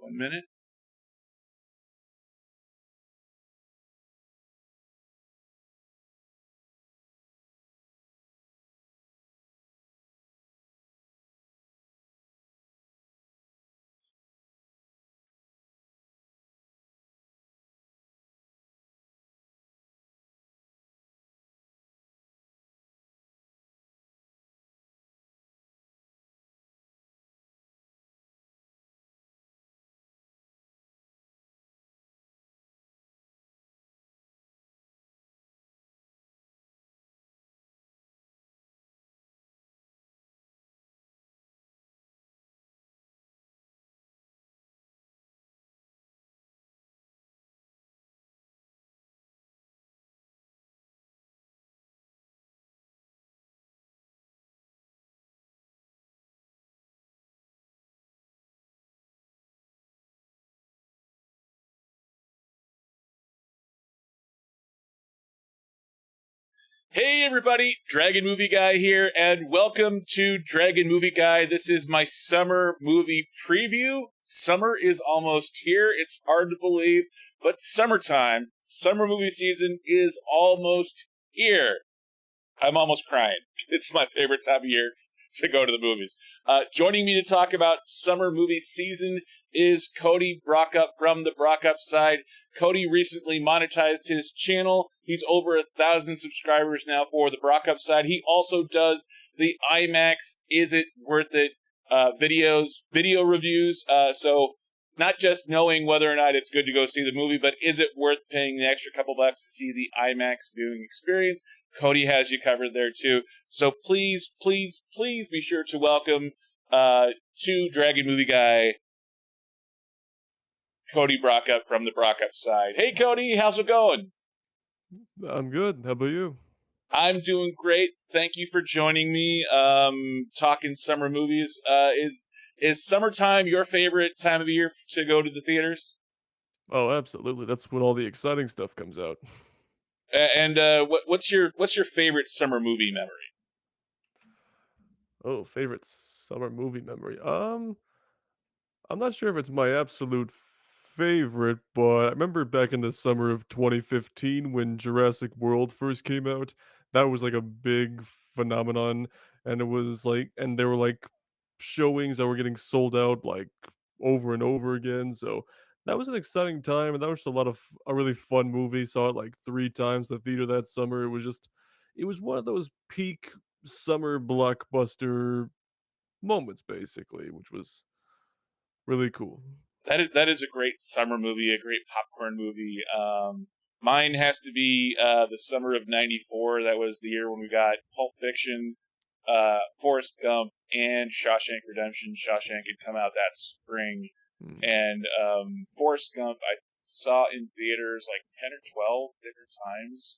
1 minute. Hey everybody, Dragon Movie Guy here, and welcome to Dragon Movie Guy. This is my summer movie preview. Summer is almost here. It's hard to believe, but summertime, summer movie season is almost here. I'm almost crying. It's my favorite time of year to go to the movies. Joining me to talk about summer movie season is Cody Brockopp from the Brockopp Side. Cody recently monetized his channel. He's over 1,000 subscribers now for the Brockopp Side. He also does the IMAX Is It Worth It video reviews. So not just knowing whether or not it's good to go see the movie, but is it worth paying the extra couple bucks to see the IMAX viewing experience? Cody has you covered there too. So please, please, please be sure to welcome to Dragon Movie Guy, Cody Brockopp from the Brockopp Side. Hey Cody, how's it going? I'm good. How about you? I'm doing great. Thank you for joining me. Talking summer movies. Is summertime your favorite time of year to go to the theaters? Oh, absolutely. That's when all the exciting stuff comes out. And what's your favorite summer movie memory? Oh, favorite summer movie memory. I'm not sure if it's my absolute favorite, but I remember back in the summer of 2015 when Jurassic World first came out. That was like a big phenomenon, and it was like, and there were like showings that were getting sold out like over and over again. So that was an exciting time, and that was a really fun movie. Saw it like 3 times the theater that summer. It was one of those peak summer blockbuster moments, basically, which was really cool. That is a great summer movie, a great popcorn movie. Mine has to be the summer of '94. That was the year when we got Pulp Fiction, Forrest Gump, and Shawshank Redemption. Shawshank had come out that spring, Mm. and Forrest Gump I saw in theaters like 10 or 12 different times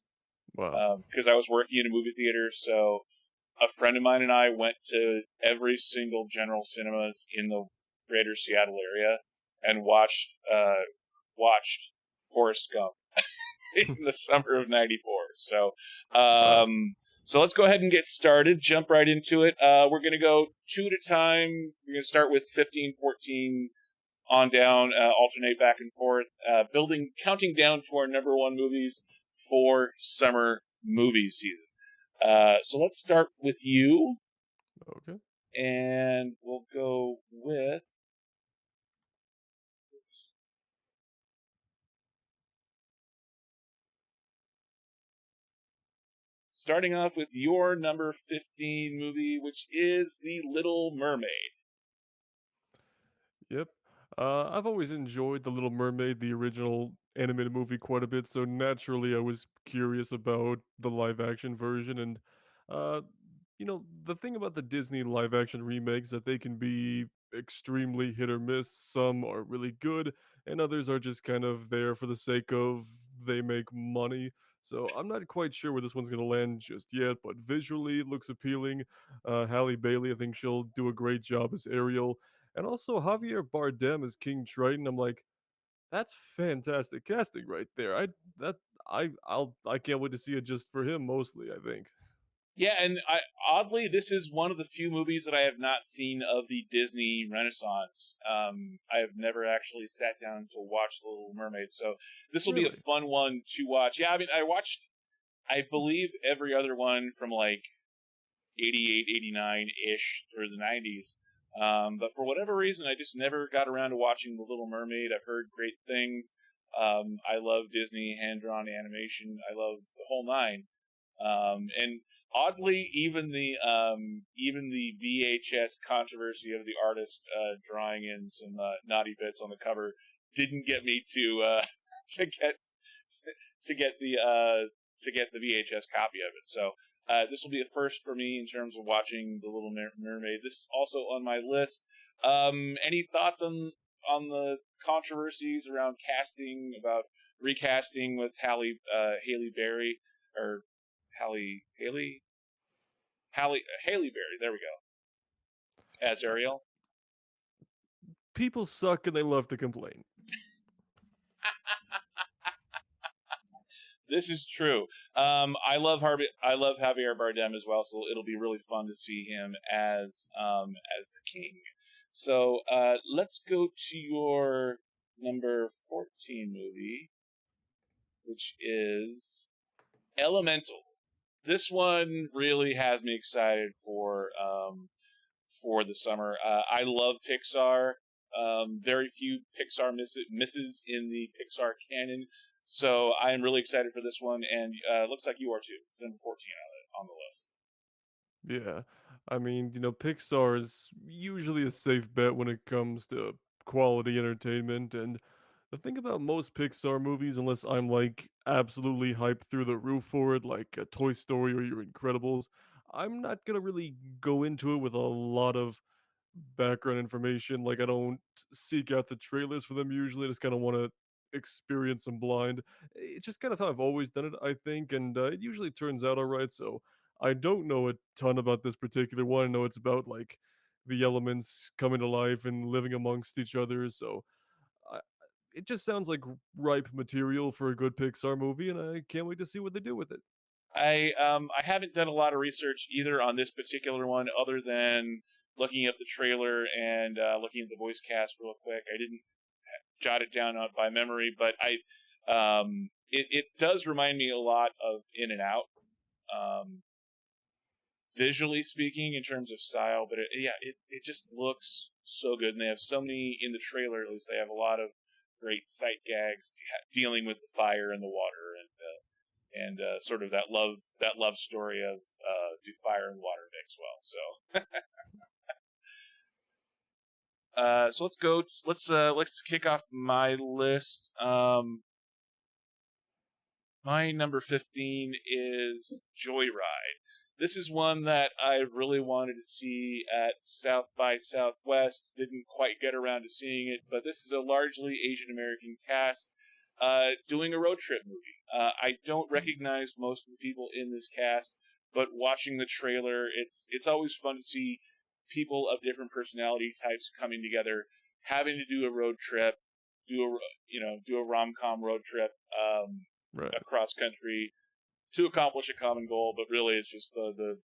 Wow. because I was working in a movie theater. So a friend of mine and I went to every single General Cinemas in the greater Seattle area and watched Forrest Gump in the summer of '94. So Wow. so let's go ahead and get started. Jump right into it. We're going to go two at a time. We're going to start with 15, 14 on down, alternate back and forth, counting down to our number one movies for summer movie season. So let's start with you, Okay. and we'll go with. Starting off with your number 15 movie, which is The Little Mermaid. Yep. I've always enjoyed The Little Mermaid, the original animated movie, quite a bit. So naturally, I was curious about the live action version. And, uh, the thing about the Disney live action remakes that they can be extremely hit or miss. Some are really good, and others are just kind of there for the sake of they make money. So I'm not quite sure where this one's going to land just yet, but visually it looks appealing. Halle Bailey, I think she'll do a great job as Ariel, and also Javier Bardem as King Triton. I'm like, that's fantastic casting right there. I can't wait to see it just for him mostly, I think. Yeah, and oddly, this is one of the few movies that I have not seen of the Disney Renaissance. I have never actually sat down to watch The Little Mermaid, so this will be a Really? fun one to watch. Yeah, I mean, I watched, I believe, every other one from like 88, 89-ish through the 90s. But for whatever reason, I just never got around to watching The Little Mermaid. I've heard great things. I love Disney hand-drawn animation. I love the whole nine. And oddly, even the VHS controversy of the artist drawing in some naughty bits on the cover didn't get me to to get to get the to get the VHS copy of it. So this will be a first for me in terms of watching The Little Mermaid. This is also on my list. Any thoughts on the controversies around casting, about recasting with Haley Berry or Haley Berry? There we go, as Ariel. People suck and they love to complain. This is true. I love Javier Bardem as well, so it'll be really fun to see him as the king. So let's go to your number 14 movie, which is Elemental. This one really has me excited for the summer. I love Pixar. Very few Pixar misses in the Pixar canon. So I am really excited for this one, and looks like you are too. It's number 14 on the list. Yeah. I mean, Pixar is usually a safe bet when it comes to quality entertainment. And the thing about most Pixar movies, unless I'm like absolutely hyped through the roof for it, like a Toy Story or Your Incredibles, I'm not going to really go into it with a lot of background information. Like, I don't seek out the trailers for them usually. I just kind of want to experience them blind. It's just kind of how I've always done it, I think, and it usually turns out all right. So I don't know a ton about this particular one. I know it's about like the elements coming to life and living amongst each other. So I, it just sounds like ripe material for a good Pixar movie, and I can't wait to see what they do with it. I haven't done a lot of research either on this particular one, other than looking at the trailer and looking at the voice cast real quick. I didn't jot it down by memory, but it does remind me a lot of In and Out. Visually speaking, in terms of style, but it just looks so good, and they have so many in the trailer. At least they have a lot of great sight gags dealing with the fire and the water, and sort of that love story of do fire and water mix well. So let's go. Let's kick off my list. My number 15 is Joyride. This is one that I really wanted to see at South by Southwest. Didn't quite get around to seeing it, but this is a largely Asian American cast doing a road trip movie. I don't recognize most of the people in this cast, but watching the trailer, it's always fun to see people of different personality types coming together, having to do a road trip, do a rom-com road trip Right. across country to accomplish a common goal, but really it's just the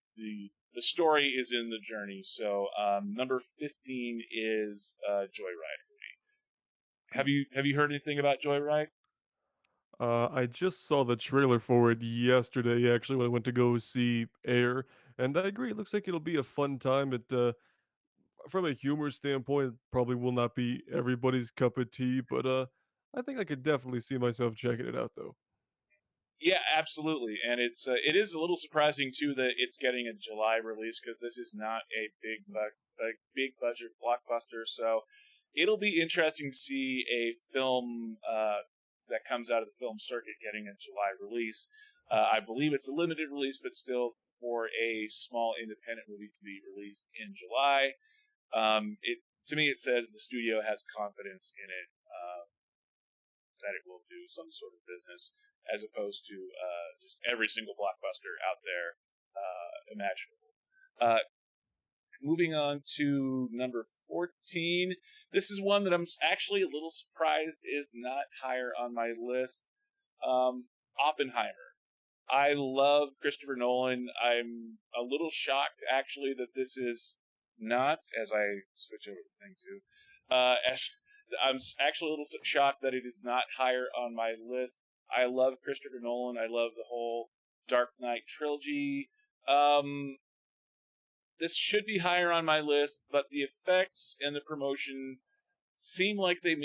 story is in the journey. So number 15 is Joyride for me. Have you heard anything about Joyride? I just saw the trailer for it yesterday, actually, when I went to go see Air, and I agree. It looks like it'll be a fun time. From a humor standpoint, it probably will not be everybody's cup of tea, but I think I could definitely see myself checking it out, though. Yeah, absolutely, and it is a little surprising too that it's getting a July release, because this is not a big budget blockbuster. So it'll be interesting to see a film that comes out of the film circuit getting a July release. I believe it's a limited release, but still for a small independent movie to be released in July. It to me it says the studio has confidence in it, that it will do some sort of business, as opposed to just every single blockbuster out there imaginable. Uh, Moving on to number 14. This is one that I'm actually a little surprised is not higher on my list. Oppenheimer. I love Christopher Nolan. I'm a little shocked, actually, that this is not, as I switch over the thing too, as I'm actually a little shocked that it is not higher on my list. I love Christopher Nolan. I love the whole Dark Knight trilogy. Um, this should be higher on my list, but the effects and the promotion seem like they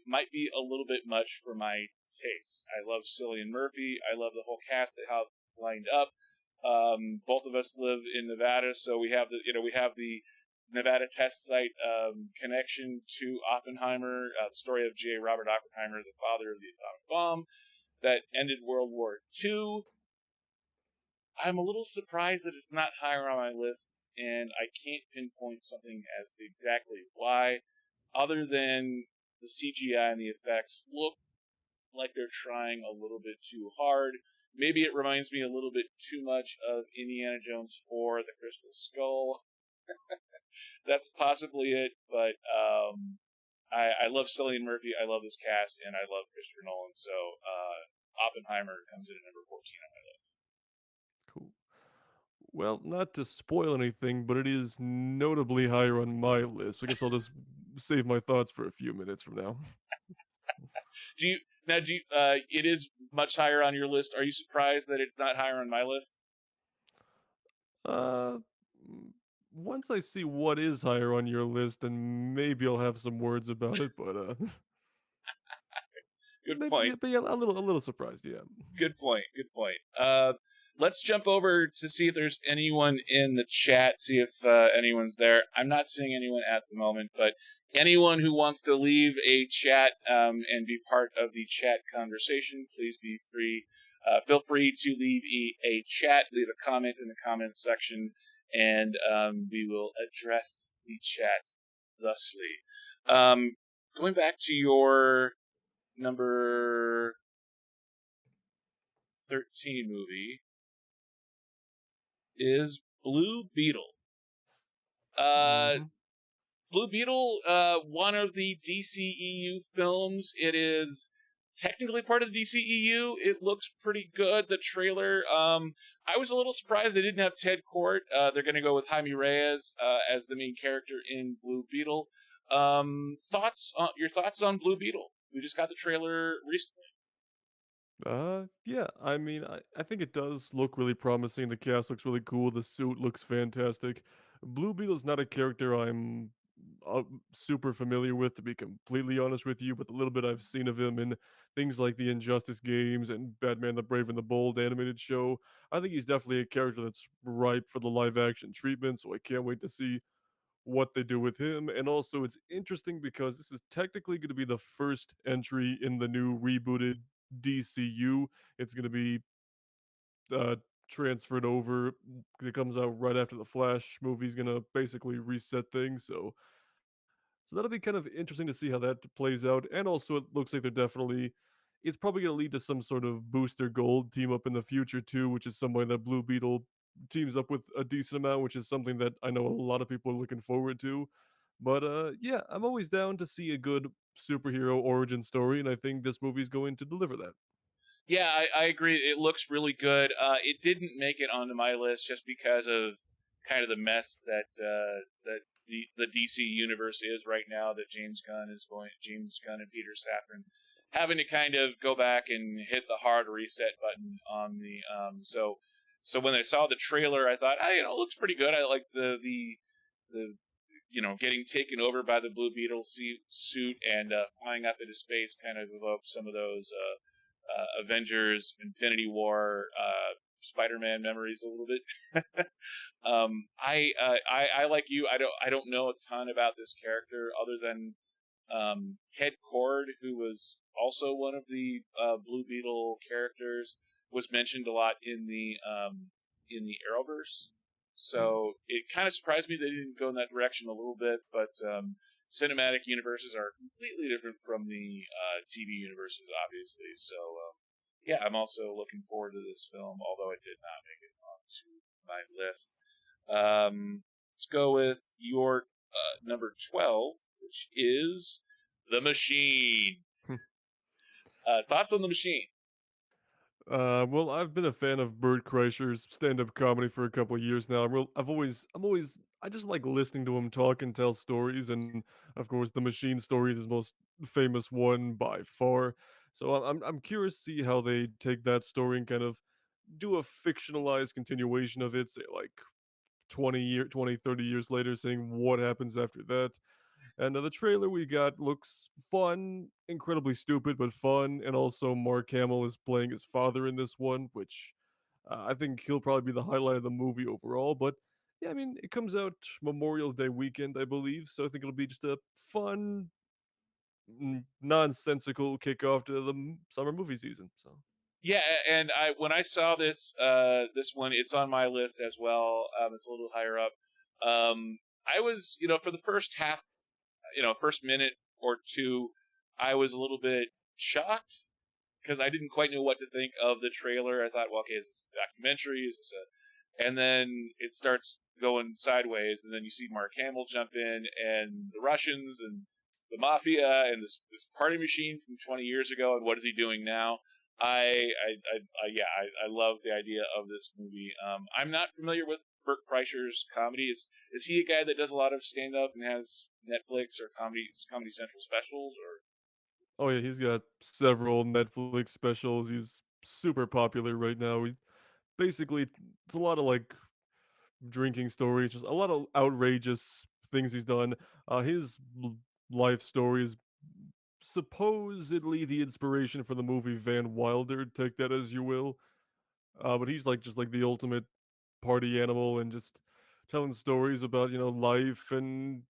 might be a little bit much for my tastes. I love Cillian Murphy. I love the whole cast they have lined up. Both of us live in Nevada, so we have the Nevada test site connection to Oppenheimer, the story of J. Robert Oppenheimer, the father of the atomic bomb that ended World War II. I'm a little surprised that it's not higher on my list, and I can't pinpoint something as to exactly why, other than the CGI and the effects look like they're trying a little bit too hard. Maybe it reminds me a little bit too much of Indiana Jones 4, The Crystal Skull. That's possibly it, but I love Cillian Murphy, I love this cast, and I love Christopher Nolan, so Oppenheimer comes in at number 14 on my list. Cool. Well, not to spoil anything, but it is notably higher on my list. So I guess I'll just save my thoughts for a few minutes from now. It is much higher on your list. Are you surprised that it's not higher on my list? Uh, Once I see what is higher on your list, then maybe I'll have some words about it. But Good maybe, point. yeah, but yeah, a little surprised. Yeah. Good point. Good point. Let's jump over to see if there's anyone in the chat. See if anyone's there. I'm not seeing anyone at the moment, but anyone who wants to leave a chat and be part of the chat conversation, please be free. Feel free to leave a chat, leave a comment in the comments section, and we will address the chat thusly. Going back to your number 13 movie is Blue Beetle. Mm-hmm. Blue Beetle, one of the DCEU films. It is technically part of the DCEU. It looks pretty good. The trailer, I was a little surprised they didn't have Ted Kort. They're going to go with Jaime Reyes as the main character in Blue Beetle. Your thoughts on Blue Beetle? We just got the trailer recently. Yeah, I mean, I think it does look really promising. The cast looks really cool. The suit looks fantastic. Blue Beetle's not a character I'm uh, super familiar with, to be completely honest with you, but the little bit I've seen of him in things like the Injustice games and Batman the Brave and the Bold animated show, I think he's definitely a character that's ripe for the live action treatment, so I can't wait to see what they do with him. And also, it's interesting because this is technically going to be the first entry in the new rebooted DCU. It's going to be uh, transferred over. It comes out right after the Flash movie's going to basically reset things. So that'll be kind of interesting to see how that plays out. And also, it looks like they're definitely. It's probably going to lead to some sort of Booster Gold team up in the future too, which is somebody that Blue Beetle teams up with a decent amount, which is something that I know a lot of people are looking forward to. But yeah, I'm always down to see a good superhero origin story, and I think this movie's going to deliver that. Yeah, I agree. It looks really good. It didn't make it onto my list just because of kind of the mess that the DC universe is right now. That James Gunn and Peter Safran having to kind of go back and hit the hard reset button on the so when I saw the trailer, I thought, it looks pretty good. I like the getting taken over by the Blue Beetle suit and flying up into space kind of evoked some of those. Avengers, Infinity War, Spider-Man memories a little bit. I like you. I don't know a ton about this character other than Ted Kord, who was also one of the Blue Beetle characters, was mentioned a lot in the Arrowverse. So it kind of surprised me they didn't go in that direction a little bit, but cinematic universes are completely different from the TV universes, obviously. So, yeah, I'm also looking forward to this film, although it did not make it onto my list. Let's go with your number 12, which is The Machine. Thoughts on The Machine? Well, I've been a fan of Bert Kreischer's stand-up comedy for a couple of years now. I just like listening to him talk and tell stories, and of course, the Machine story is his most famous one by far. So I'm curious to see how they take that story and kind of do a fictionalized continuation of it, say like 30 years later, saying what happens after that. And the trailer we got looks fun, incredibly stupid, but fun. And also, Mark Hamill is playing his father in this one, which I think he'll probably be the highlight of the movie overall. But yeah, I mean, it comes out Memorial Day weekend, I believe. So I think it'll be just a fun, nonsensical kickoff to the summer movie season. So. Yeah, and I when I saw this one, it's on my list as well. It's a little higher up. I was, for the first half, first minute or two, I was a little bit shocked because I didn't quite know what to think of the trailer. I thought, well, okay, is this a documentary? Is this a? And then it starts going sideways, and then you see Mark Hamill jump in, and the Russians and the mafia and this party machine from 20 years ago, and what is he doing now? I love the idea of this movie. I'm not familiar with Bert Kreischer's comedy. Is he a guy that does a lot of stand up and has Netflix or Comedy Central specials or? Oh yeah, he's got several Netflix specials. He's super popular right now. Basically, it's a lot of like drinking stories, just a lot of outrageous things he's done. His life story is supposedly the inspiration for the movie Van Wilder. Take that as you will. But he's like just like the ultimate party animal and just telling stories about life and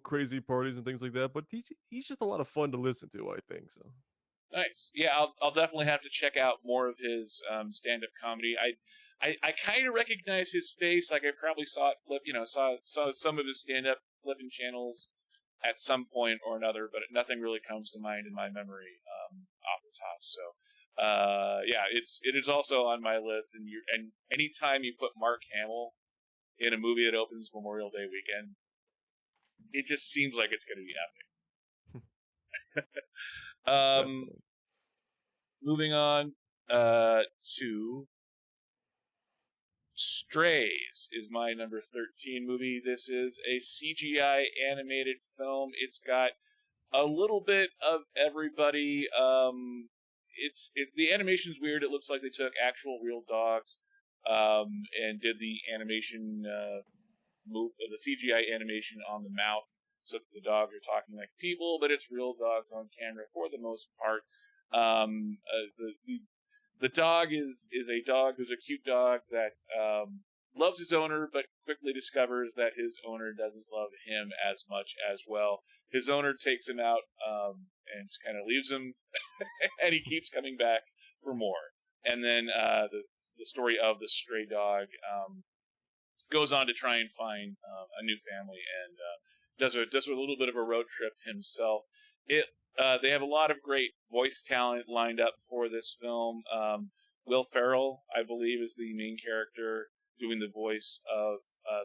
crazy parties and things like that. But he's just a lot of fun to listen to. I think so. Nice. Yeah, I'll definitely have to check out more of his stand up comedy. I kind of recognize his face. Like I probably saw it flip. Saw some of his stand up flipping channels at some point or another, but nothing really comes to mind in my memory off the top. So, yeah, it is also on my list. And anytime you put Mark Hamill in a movie that opens Memorial Day weekend, it just seems like it's going to be epic. Definitely. Moving on to Strays is my number 13 movie. This is a CGI animated film. It's got a little bit of everybody. The animation's weird. It looks like they took actual real dogs and did the animation the CGI animation on the mouth, so that the dogs are talking like people, but it's real dogs on camera for the most part. The dog is a dog who's a cute dog that loves his owner, but quickly discovers that his owner doesn't love him as much as well. His owner takes him out and just kind of leaves him, and he keeps coming back for more. And then the story of the stray dog goes on to try and find a new family and does a little bit of a road trip himself. They have a lot of great voice talent lined up for this film. Will Ferrell, I believe, is the main character, doing the voice of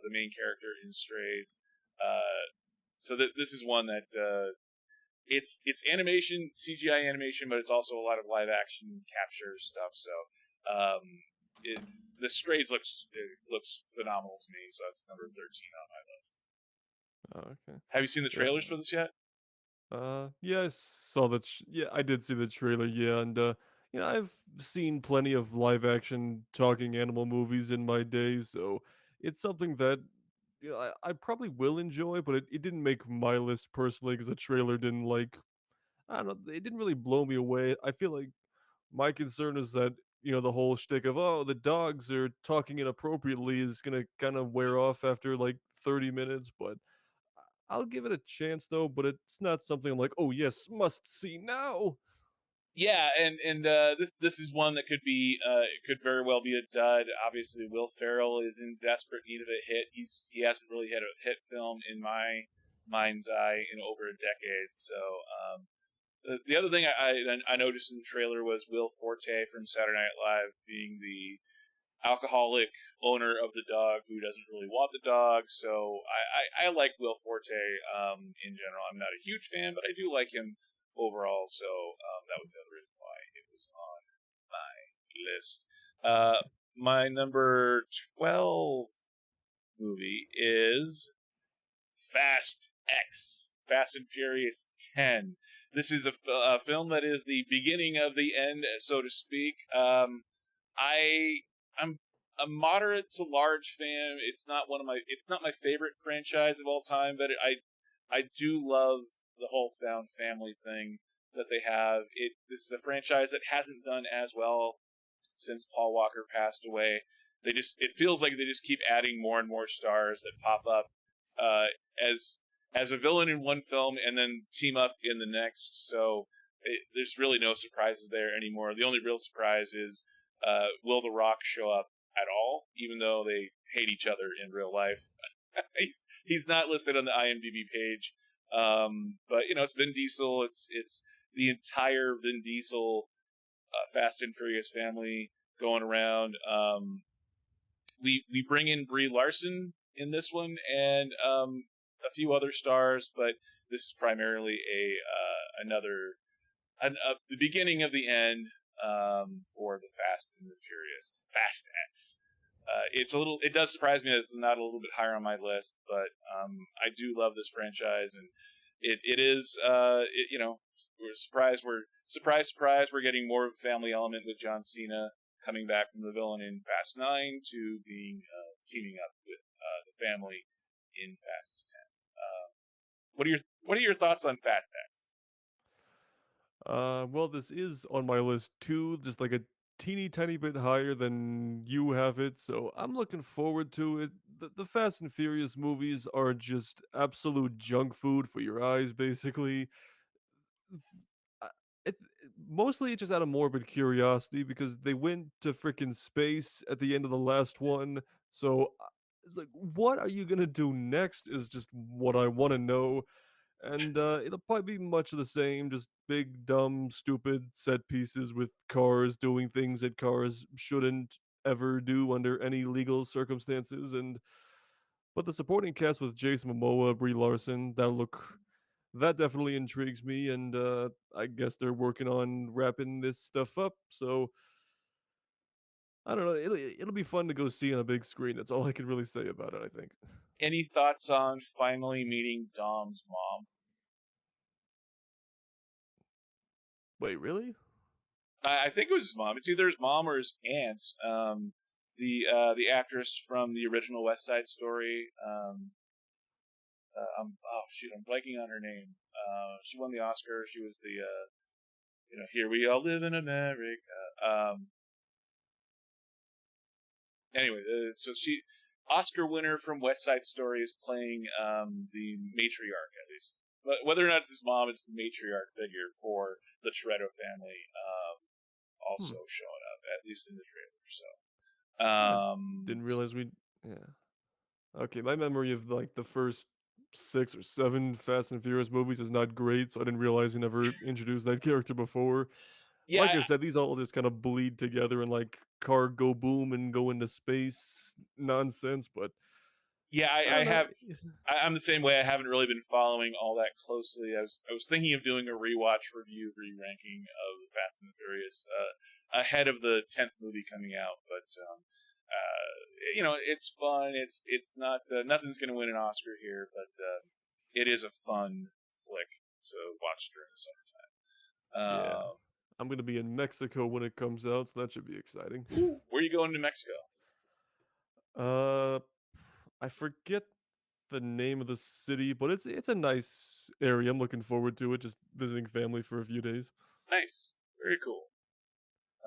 the main character in Strays. So that this is one that it's animation, CGI animation, but it's also a lot of live action capture stuff. So the Strays looks phenomenal to me. So that's number 13 on my list. Oh, okay. Have you seen the trailers for this yet? Yeah, I saw that. Yeah, I did see the trailer. Yeah, and I've seen plenty of live action talking animal movies in my day, so it's something that I probably will enjoy. But it didn't make my list personally because the trailer didn't like. I don't know. It didn't really blow me away. I feel like my concern is that the whole shtick of the dogs are talking inappropriately is gonna kind of wear off after like 30 minutes, but. I'll give it a chance though, but it's not something I'm like, "Oh yes, must see now." Yeah, and this is one that it could very well be a dud. Obviously, Will Ferrell is in desperate need of a hit. He hasn't really had a hit film in my mind's eye in over a decade. So the other thing I noticed in the trailer was Will Forte from Saturday Night Live being the alcoholic owner of the dog who doesn't really want the dog. So I like Will Forte in general. I'm not a huge fan, but I do like him overall. So that was the other reason why it was on my list. My number 12 movie is Fast X, Fast and Furious 10. This is a film that is the beginning of the end, so to speak. I'm a moderate to large fan. It's not my favorite franchise of all time, but I do love the whole found family thing that they have. This is a franchise that hasn't done as well since Paul Walker passed away. It feels like they just keep adding more and more stars that pop up uh, as a villain in one film and then team up in the next. So there's really no surprises there anymore. The only real surprise is will The Rock show up at all, even though they hate each other in real life. he's not listed on the IMDb page, but it's Vin Diesel. It's the entire Vin Diesel Fast and Furious family going around. We bring in Brie Larson in this one and a few other stars, but this is primarily the beginning of the end for the Fast and the Furious, Fast X. It does surprise me that it's not a little bit higher on my list, but I do love this franchise, and we're surprised. We're getting more of a family element with John Cena coming back from the villain in Fast 9 to being teaming up with the family in Fast 10. What are your thoughts on Fast X? Well, this is on my list too, just like a teeny tiny bit higher than you have it, so I'm looking forward to it. The Fast and Furious movies are just absolute junk food for your eyes, basically. Uh, Mostly it's just out of morbid curiosity because they went to freaking space at the end of the last one. So it's like, what are you gonna do next? Is just what I want to know. And it'll probably be much of the same, just big, dumb, stupid set pieces with cars doing things that cars shouldn't ever do under any legal circumstances. And but the supporting cast with Jason Momoa, Brie Larson, that definitely intrigues me. And I guess they're working on wrapping this stuff up. So I don't know. It'll be fun to go see on a big screen. That's all I can really say about it, I think. Any thoughts on finally meeting Dom's mom? Wait, really? I think it was his mom. It's either his mom or his aunt. The actress from the original West Side Story. Oh shoot, I'm blanking on her name. She won the Oscar. She was the Here We All Live in America. Anyway, so she Oscar winner from West Side Story is playing the matriarch at least. But whether or not it's his mom, it's the matriarch figure for the Toretto family. Also showing up at least in the trailer. So, I didn't realize we. Yeah. Okay, my memory of like the first 6 or 7 Fast and Furious movies is not great, so I didn't realize he never introduced that character before. yeah, Like I said, these all just kind of bleed together and like car go boom and go into space nonsense. But yeah, I don't know. I'm the same way. I haven't really been following all that closely. I was thinking of doing a rewatch review re-ranking of the Fast and the Furious ahead of the 10th movie coming out, but it's fun. It's not nothing's going to win an Oscar here, but it is a fun flick to watch during the summertime. Yeah, I'm gonna be in Mexico when it comes out, so that should be exciting. Where are you going to Mexico? Uh, I forget the name of the city, but it's a nice area. I'm looking forward to it. Just visiting family for a few days. Nice, very cool.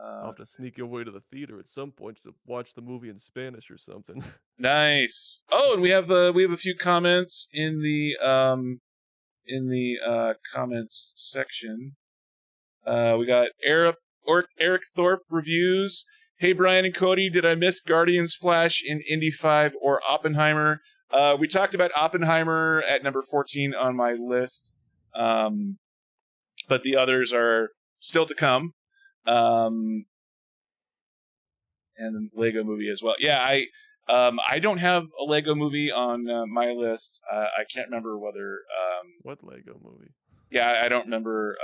I'll have to sneak away to the theater at some point to watch the movie in Spanish or something. Nice. Oh, and we have a few comments in the comments section. We got Eric Thorpe reviews. Hey Brian and Cody, did I miss Guardians Flash in Indy 5 or Oppenheimer? We talked about Oppenheimer at number 14 on my list, but the others are still to come. And the Lego Movie as well. Yeah, I don't have a Lego Movie on my list. I can't remember whether. What Lego movie? Yeah, I don't remember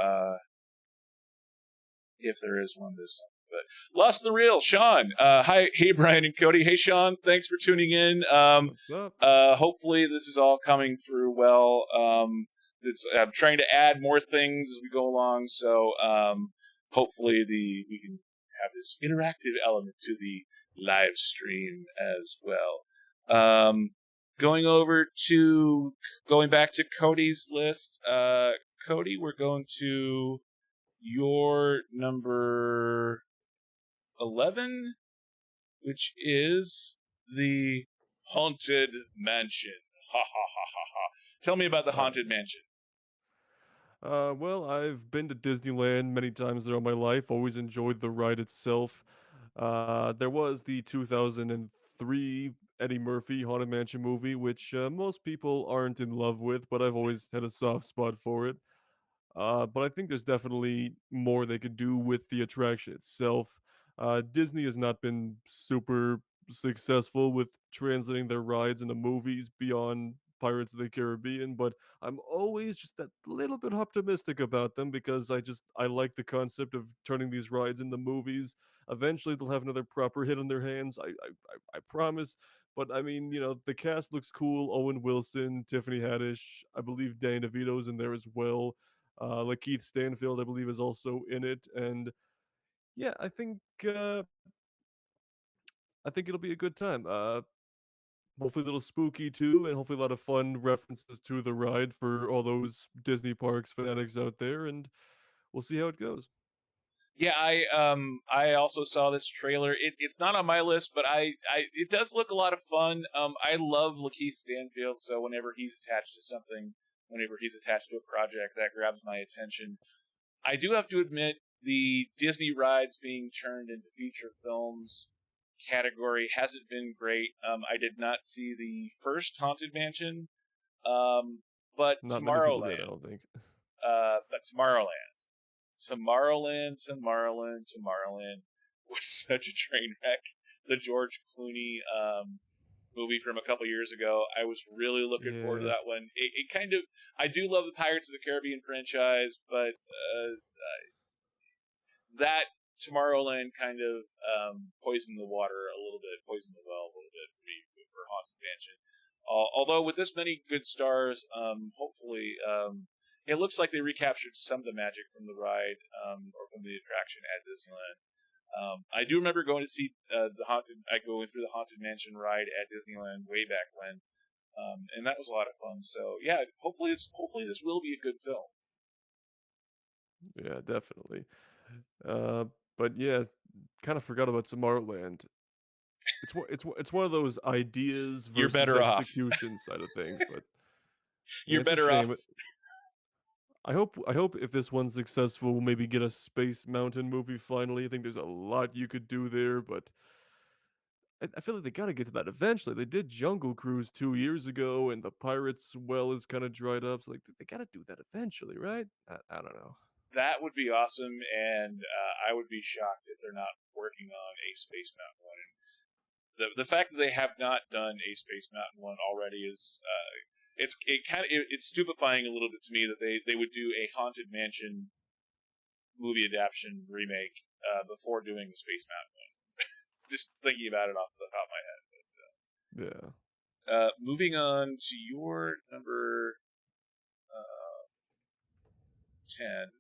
if there is one this But lost in the reel, Sean. Hi, hey Brian and Cody. Hey Sean, thanks for tuning in. What's up? Hopefully this is all coming through well. I'm trying to add more things as we go along, so hopefully we can have this interactive element to the live stream as well. Going over to going back to Cody's list. Cody, we're going to your number 11, which is the Haunted Mansion. Ha ha ha ha ha. Tell me about the Uh, Haunted Mansion. well, I've been to Disneyland many times throughout my life. Always enjoyed the ride itself. There was the 2003 Eddie Murphy Haunted Mansion movie, which most people aren't in love with, but I've always had a soft spot for it. But I think there's definitely more they could do with the attraction itself. Disney has not been super successful with translating their rides into movies beyond Pirates of the Caribbean, but I'm always just that little bit optimistic about them because I like the concept of turning these rides into movies. Eventually, they'll have another proper hit on their hands. I promise. But I mean, the cast looks cool. Owen Wilson, Tiffany Haddish, I believe Danny DeVito's in there as well. Lakeith Stanfield, I believe, is also in it, and yeah, I think it'll be a good time. Hopefully a little spooky too, and hopefully a lot of fun references to the ride for all those Disney Parks fanatics out there, and we'll see how it goes. Yeah, I also saw this trailer. It's not on my list, but I it does look a lot of fun. I love Lakeith Stanfield, so whenever he's attached to something, whenever he's attached to a project, that grabs my attention. I do have to admit, the Disney rides being turned into feature films category hasn't been great. I did not see the first Haunted Mansion, but Not many people did, I Tomorrowland, don't think. but Tomorrowland was such a train wreck. The George Clooney movie from a couple years ago. I was really looking forward to Yeah, that one. It kind of, I do love the Pirates of the Caribbean franchise, but that Tomorrowland kind of poisoned the water a little bit, poisoned the well a little bit for me for Haunted Mansion. Although with this many good stars, hopefully it looks like they recaptured some of the magic from the ride or from the attraction at Disneyland. I do remember going to see going through the Haunted Mansion ride at Disneyland way back when, and that was a lot of fun. So yeah, hopefully this will be a good film. yeah, definitely. Uh, but yeah, kind of forgot about Tomorrowland. It's one of those ideas You're versus better off. execution side of things, but yeah, You're it's a better off. shame. I hope if this one's successful, we'll maybe get a Space Mountain movie finally. I think there's a lot you could do there, but I feel like they gotta get to that eventually. They did Jungle Cruise 2 years ago, and the Pirates well is kind of dried up. So like they gotta do that eventually, right? I don't know. That would be awesome, and I would be shocked if they're not working on a Space Mountain one. And the fact that they have not done a Space Mountain one already is it's stupefying a little bit to me that they would do a Haunted Mansion movie adaptation remake before doing the Space Mountain one. Just thinking about it off the top of my head. Yeah. Moving on to your number 10.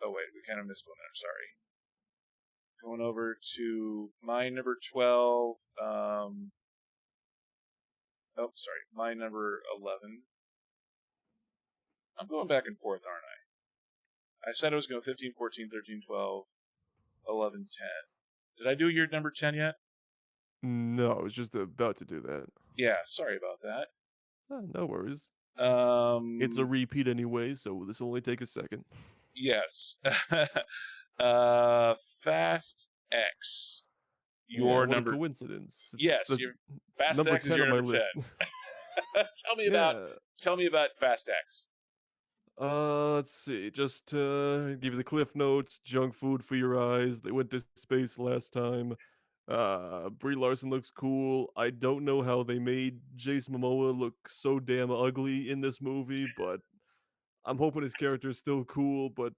Oh wait, we kind of missed one there. Sorry. Going over to my number 12. Oh, sorry. My number 11. I'm going back and forth, aren't I? I said I was going 15, 14, 13, 12, 11, 10. Did I do your number 10 yet? No, I was just about to do that. Yeah, sorry about that. No worries. It's a Um, repeat anyway, so this will only take a second. yes. Fast X. Yeah, Your what a number. coincidence. Yes, your It's Fast number X is 10 your on my number 10. list. tell me about Yeah. tell me about Fast X. Let's see. Just to give you the cliff notes, junk food for your eyes. They went to space last time. Brie Larson looks cool. I don't know how they made Jason Momoa look so damn ugly in this movie, but I'm hoping his character is still cool. But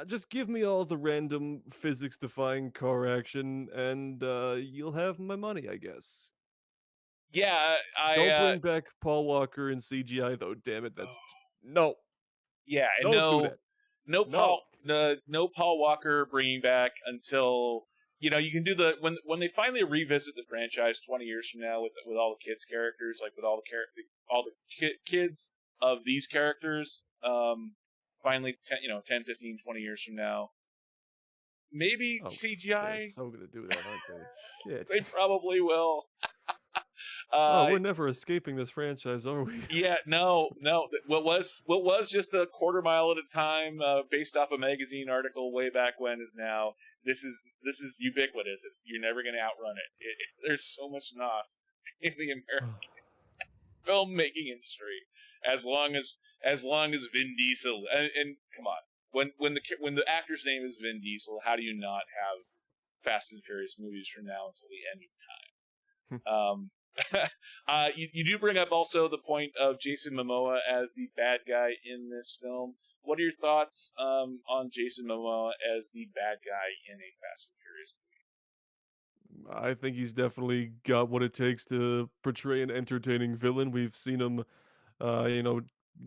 Just give me all the random physics-defying car action, and you'll have my money, I guess. Yeah, Don't bring back Paul Walker in CGI, though. Damn it, oh, no. yeah, and Don't do that. No. no Paul Walker bringing back until you can do when they finally revisit the franchise 20 years from now with all the kids characters, like with all the kids of these characters. Finally, 10, 15, 20 years from now, maybe Oh, they're CGI. so gonna do that, aren't they? Shit. They probably will. Oh, Uh, we're never escaping this franchise, are we? Yeah, no, no. What was just a quarter mile at a time, based off a magazine article way back when, is now this is ubiquitous. You're never going to outrun it. There's so much nos in the American filmmaking industry, as long as Vin Diesel and come on, when the actor's name is Vin Diesel, how do you not have Fast and Furious movies from now until the end of time? You do bring up also the point of Jason Momoa as the bad guy in this film. What are your thoughts on Jason Momoa as the bad guy in a Fast and Furious I think he's definitely got what it takes to portray an entertaining villain. We've seen him, uh, you know,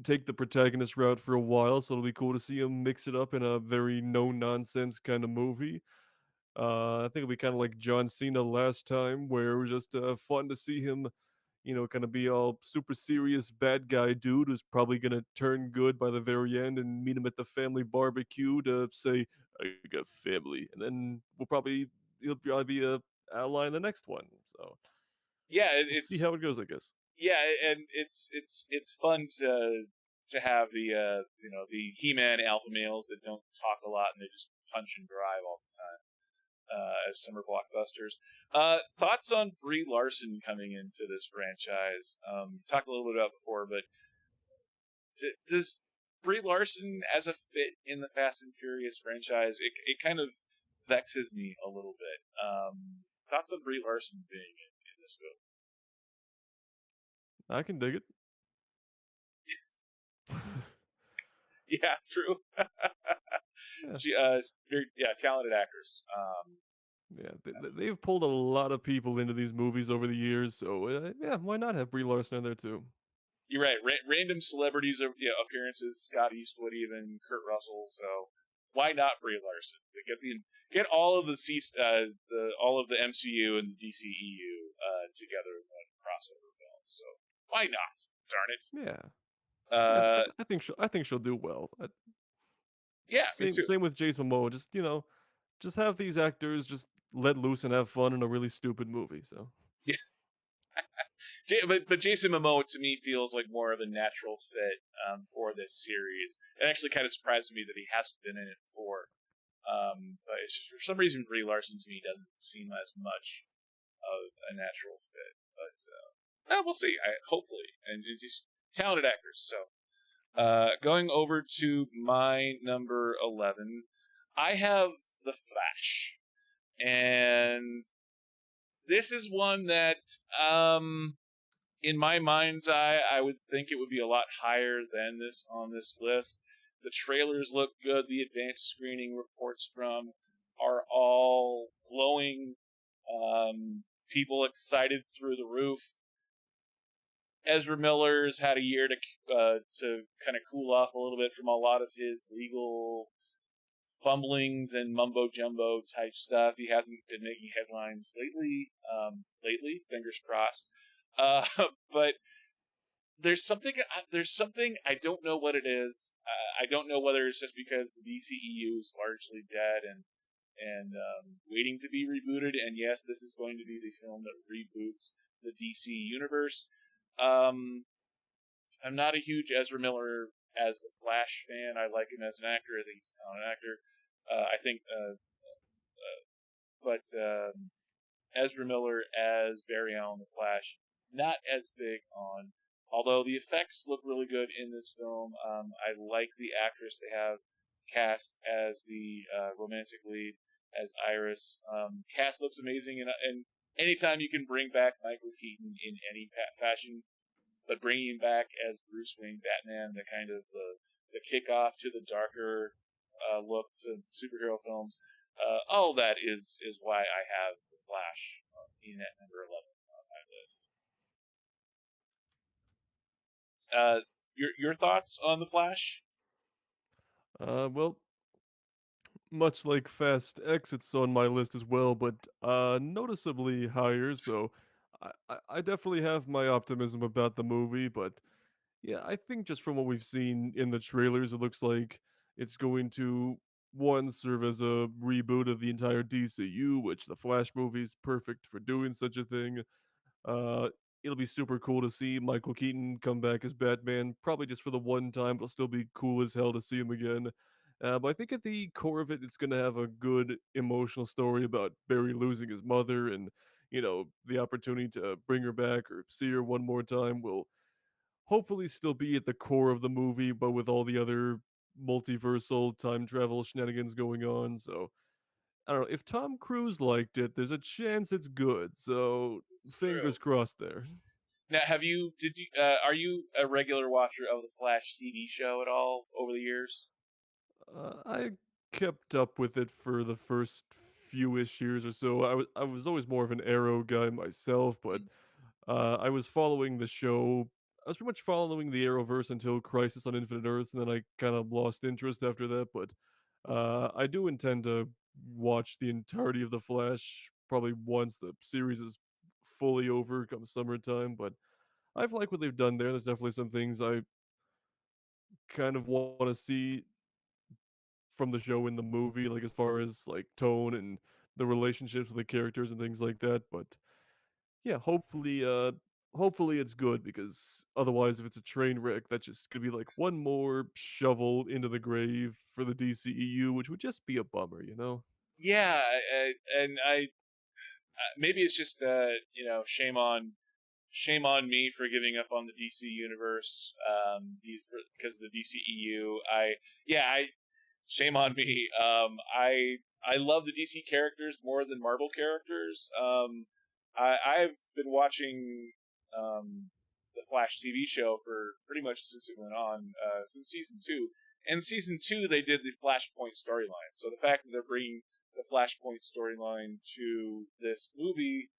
take the protagonist route for a while, so it'll be cool to see him mix it up in a very no-nonsense kind of movie. I think it'll be kind of like John Cena last time, where it was just fun to see him, kind of be all super serious bad guy dude who's probably gonna turn good by the very end and meet him at the family barbecue to say, "I got family," and then he'll probably be a ally in the next one. So Yeah, we'll see how it goes, I guess. yeah, and it's fun to have the He-Man alpha males that don't talk a lot and they just punch and drive all the time. As summer blockbusters. Thoughts on Brie Larson coming into this franchise? Talked a little bit about before, but does Brie Larson as a fit in the Fast and Furious franchise? It kind of vexes me a little bit. Thoughts on Brie Larson being in this film? I can dig it. Yeah, true. Yeah, Very, yeah, talented actress. yeah. They've pulled a lot of people into these movies over the years, so yeah, why not have Brie Larson in there too? You're right. Random celebrities appearances, Scott Eastwood, even Kurt Russell. So why not Brie Larson? Get all of all of the MCU and the DCEU together in one crossover film. So why not? Darn it. Yeah, yeah. Uh, I think she'll do well. yeah, me Same too. same with Jason Momoa. Just have these actors just let loose and have fun in a really stupid movie. So Yeah, but Jason Momoa to me feels like more of a natural fit for this series. It actually kind of surprised me that he hasn't been in it before. But it's just, for some reason, Brie Larson to me doesn't seem as much of a natural fit. But we'll see. Hopefully, and just talented actors. So, going over to my number 11, I have The Flash, and this is one that, in my mind's eye, I would think it would be a lot higher than this on this list. The trailers look good. The advanced screening reports from are all glowing. People excited through the roof. Ezra Miller's had a year to kind of cool off a little bit from a lot of his legal fumblings and mumbo jumbo type stuff. He hasn't been making headlines lately. Fingers crossed. Uh, but there's something I don't know what it is. I don't know whether it's just because the DCEU is largely dead and waiting to be rebooted. And yes, this is going to be the film that reboots the DC universe. I'm not a huge Ezra Miller as the Flash fan. I like him as an actor. I think he's a talented actor. I think, but Ezra Miller as Barry Allen the Flash, not as big on. Although the effects look really good in this film, I like the actress they have cast as the romantic lead as Iris. Cast looks amazing, and anytime you can bring back Michael Keaton in any fashion, but bringing him back as Bruce Wayne Batman, the kind of the kickoff to the darker look to superhero films. All that is why I have The Flash in at number 11 on my list. Your thoughts on The Flash? Well, much like Fast X, it's on my list as well, but noticeably higher. So I definitely have my optimism about the movie, but yeah, I think just from what we've seen in the trailers, it looks like it's going to one serve as a reboot of the entire DCU, which the Flash movie is perfect for doing such a thing. Uh, it'll be super cool to see Michael Keaton come back as Batman, probably just for the one time, but it'll still be cool as hell to see him again. But I think at the core of it, it's going to have a good emotional story about Barry losing his mother and, the opportunity to bring her back or see her one more time will hopefully still be at the core of the movie, but with all the other multiversal time travel shenanigans going on. So I don't know. If Tom Cruise liked it, there's a chance it's good. So It's true. fingers crossed there. Now, are you a regular watcher of the Flash TV show at all over the years? I kept up with it for the first few-ish years or so. I was always more of an Arrow guy myself, but I was following the show. I was pretty much following the Arrowverse until Crisis on Infinite Earths, and then I kind of lost interest after that. But I do intend to watch the entirety of The Flash probably once the series is fully over come summertime. But I've liked what they've done there. There's definitely some things I kind of want to see from the show in the movie, like as far as like tone and the relationships with the characters and things like that. But yeah, hopefully it's good because otherwise if it's a train wreck, that's just gonna be like one more shovel into the grave for the DCEU, which would just be a bummer, you know? Yeah, and I maybe it's just shame on me for giving up on the DC universe because of the DCEU. I shame on me. I love the DC characters more than Marvel characters. I've been watching the Flash TV show for pretty much since it went on, since season 2. And season 2, they did the Flashpoint storyline. So the fact that they're bringing the Flashpoint storyline to this movie,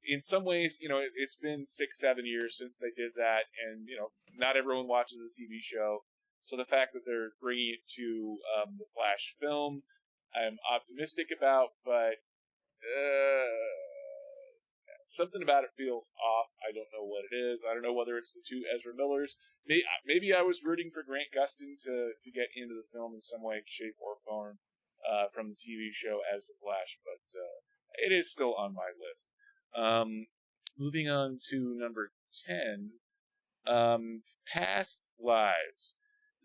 in some ways, it's been 6-7 years since they did that, and not everyone watches the TV show. So the fact that they're bringing it to the Flash film, I'm optimistic about, but something about it feels off. I don't know what it is. I don't know whether it's the two Ezra Millers. Maybe I was rooting for Grant Gustin to get into the film in some way, shape, or form from the TV show as the Flash, but it is still on my list. Moving on to number 10, Past Lives.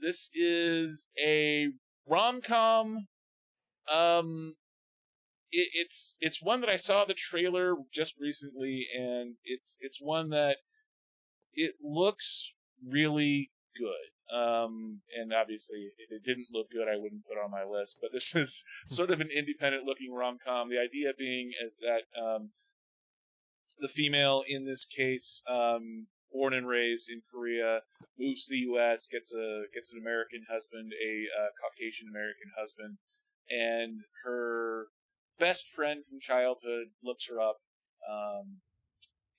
This is a rom-com. It's one that I saw the trailer just recently, and it's one that it looks really good. And obviously, if it didn't look good, I wouldn't put it on my list. But this is sort of an independent-looking rom-com. The idea being is that the female in this case, born and raised in Korea, moves to the U.S., gets an American husband, a Caucasian American husband, and her best friend from childhood looks her up,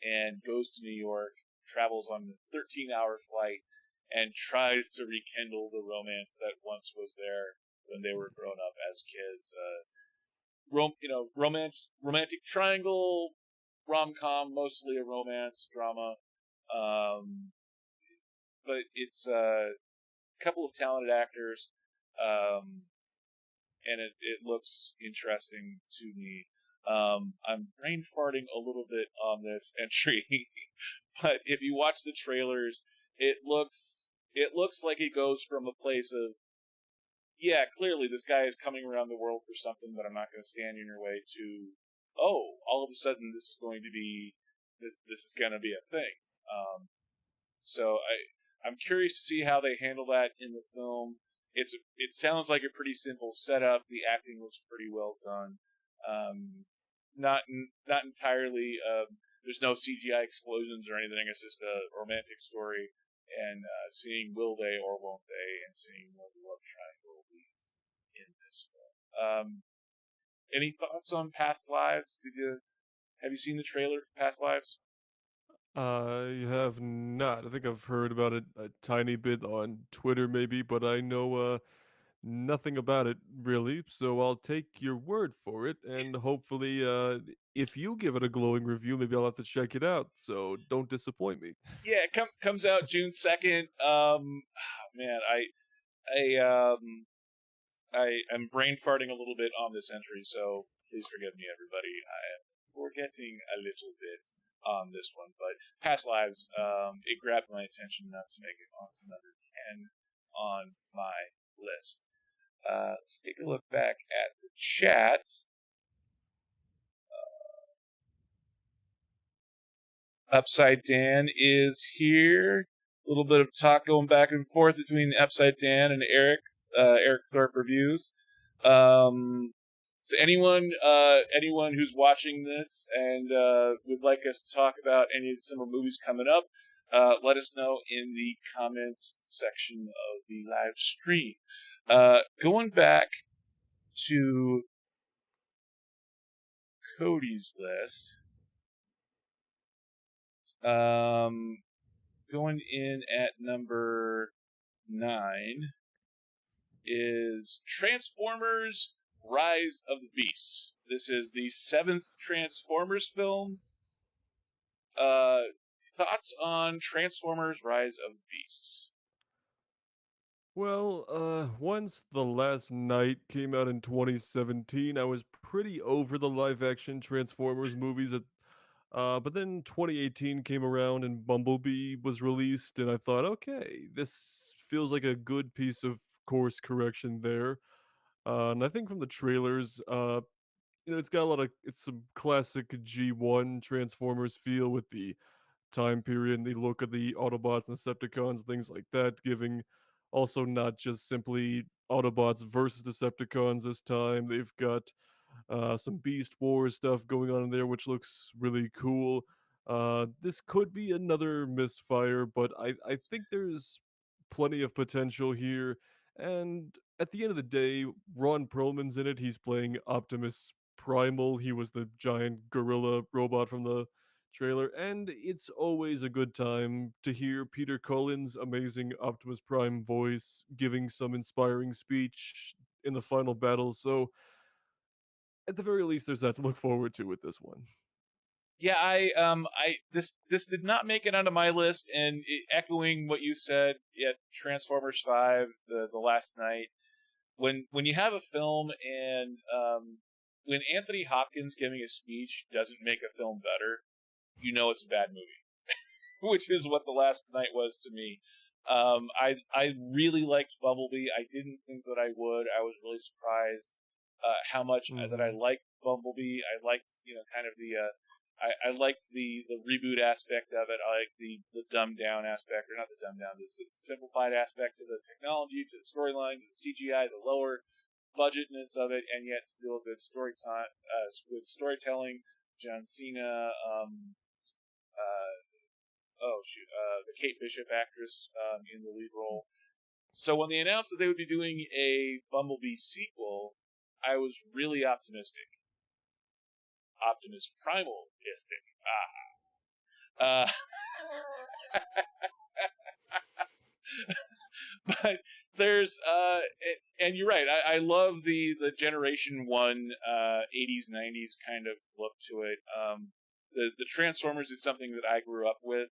and goes to New York, travels on a 13-hour flight, and tries to rekindle the romance that once was there when they were grown up as kids. Romantic triangle, rom-com, mostly a romance drama, but it's a couple of talented actors, and it looks interesting to me. I'm brain farting a little bit on this entry, but if you watch the trailers, it looks like it goes from a place of, yeah, clearly this guy is coming around the world for something, but I'm not going to stand in your way, to, oh, all of a sudden this is going to be a thing. So I'm curious to see how they handle that in the film. It sounds like a pretty simple setup. The acting looks pretty well done. Not entirely. There's no CGI explosions or anything. It's just a romantic story, and seeing will they or won't they, and seeing what the love triangle leads. in this film. Any thoughts on Past Lives? Have you seen the trailer for Past Lives? I have not. I think I've heard about it a tiny bit on Twitter, maybe, but I know nothing about it really. So I'll take your word for it, and hopefully, if you give it a glowing review, maybe I'll have to check it out. So don't disappoint me. Yeah, it comes out June 2nd. Man, I am brain farting a little bit on this entry, so please forgive me, everybody. I am forgetting a little bit on this one, but Past Lives, it grabbed my attention enough to make it onto number 10 on my list. Let's take a look back at the chat. Upside Dan is here. A little bit of talk going back and forth between Upside Dan and Eric. Eric Thorpe Reviews. So anyone who's watching this and would like us to talk about any of the summer movies coming up, let us know in the comments section of the live stream. Going back to Cody's list, going in at number 9 is Transformers Rise of the Beasts. This is the 7th Transformers film. Thoughts on Transformers Rise of the Beasts? Well, once The Last Night came out in 2017, I was pretty over the live-action Transformers movies. But then 2018 came around and Bumblebee was released, and I thought, okay, this feels like a good piece of course correction there. And I think from the trailers, it's got a lot of it's some classic G1 Transformers feel with the time period and the look of the Autobots and Decepticons, things like that, giving also not just simply Autobots versus Decepticons this time. They've got some Beast Wars stuff going on in there, which looks really cool. This could be another misfire, but I think there's plenty of potential here. And at the end of the day, Ron Perlman's in it. He's playing Optimus Primal. He was the giant gorilla robot from the trailer, and it's always a good time to hear Peter Cullen's amazing Optimus Prime voice giving some inspiring speech in the final battle. So at the very least, there's that to look forward to with this one. Yeah, this did not make it onto my list, and echoing what you said, yeah, Transformers 5, the Last Night. When you have a film and when Anthony Hopkins giving a speech doesn't make a film better, you know it's a bad movie, which is what The Last Night was to me. I really liked Bumblebee. I didn't think that I would. I was really surprised how much that I Mhm. liked Bumblebee. I liked, kind of the I liked the reboot aspect of it. I liked the dumbed down aspect, or not the dumbed down, the simplified aspect to the technology, to the storyline, to the CGI, the lower budgetness of it, and yet still good good storytelling. John Cena, the Kate Bishop actress in the lead role. So when they announced that they would be doing a Bumblebee sequel, I was really optimistic. Optimus Primalistic. Uh, but there's and you're right. I love the Generation 1 80s 90s kind of look to it. The Transformers is something that I grew up with.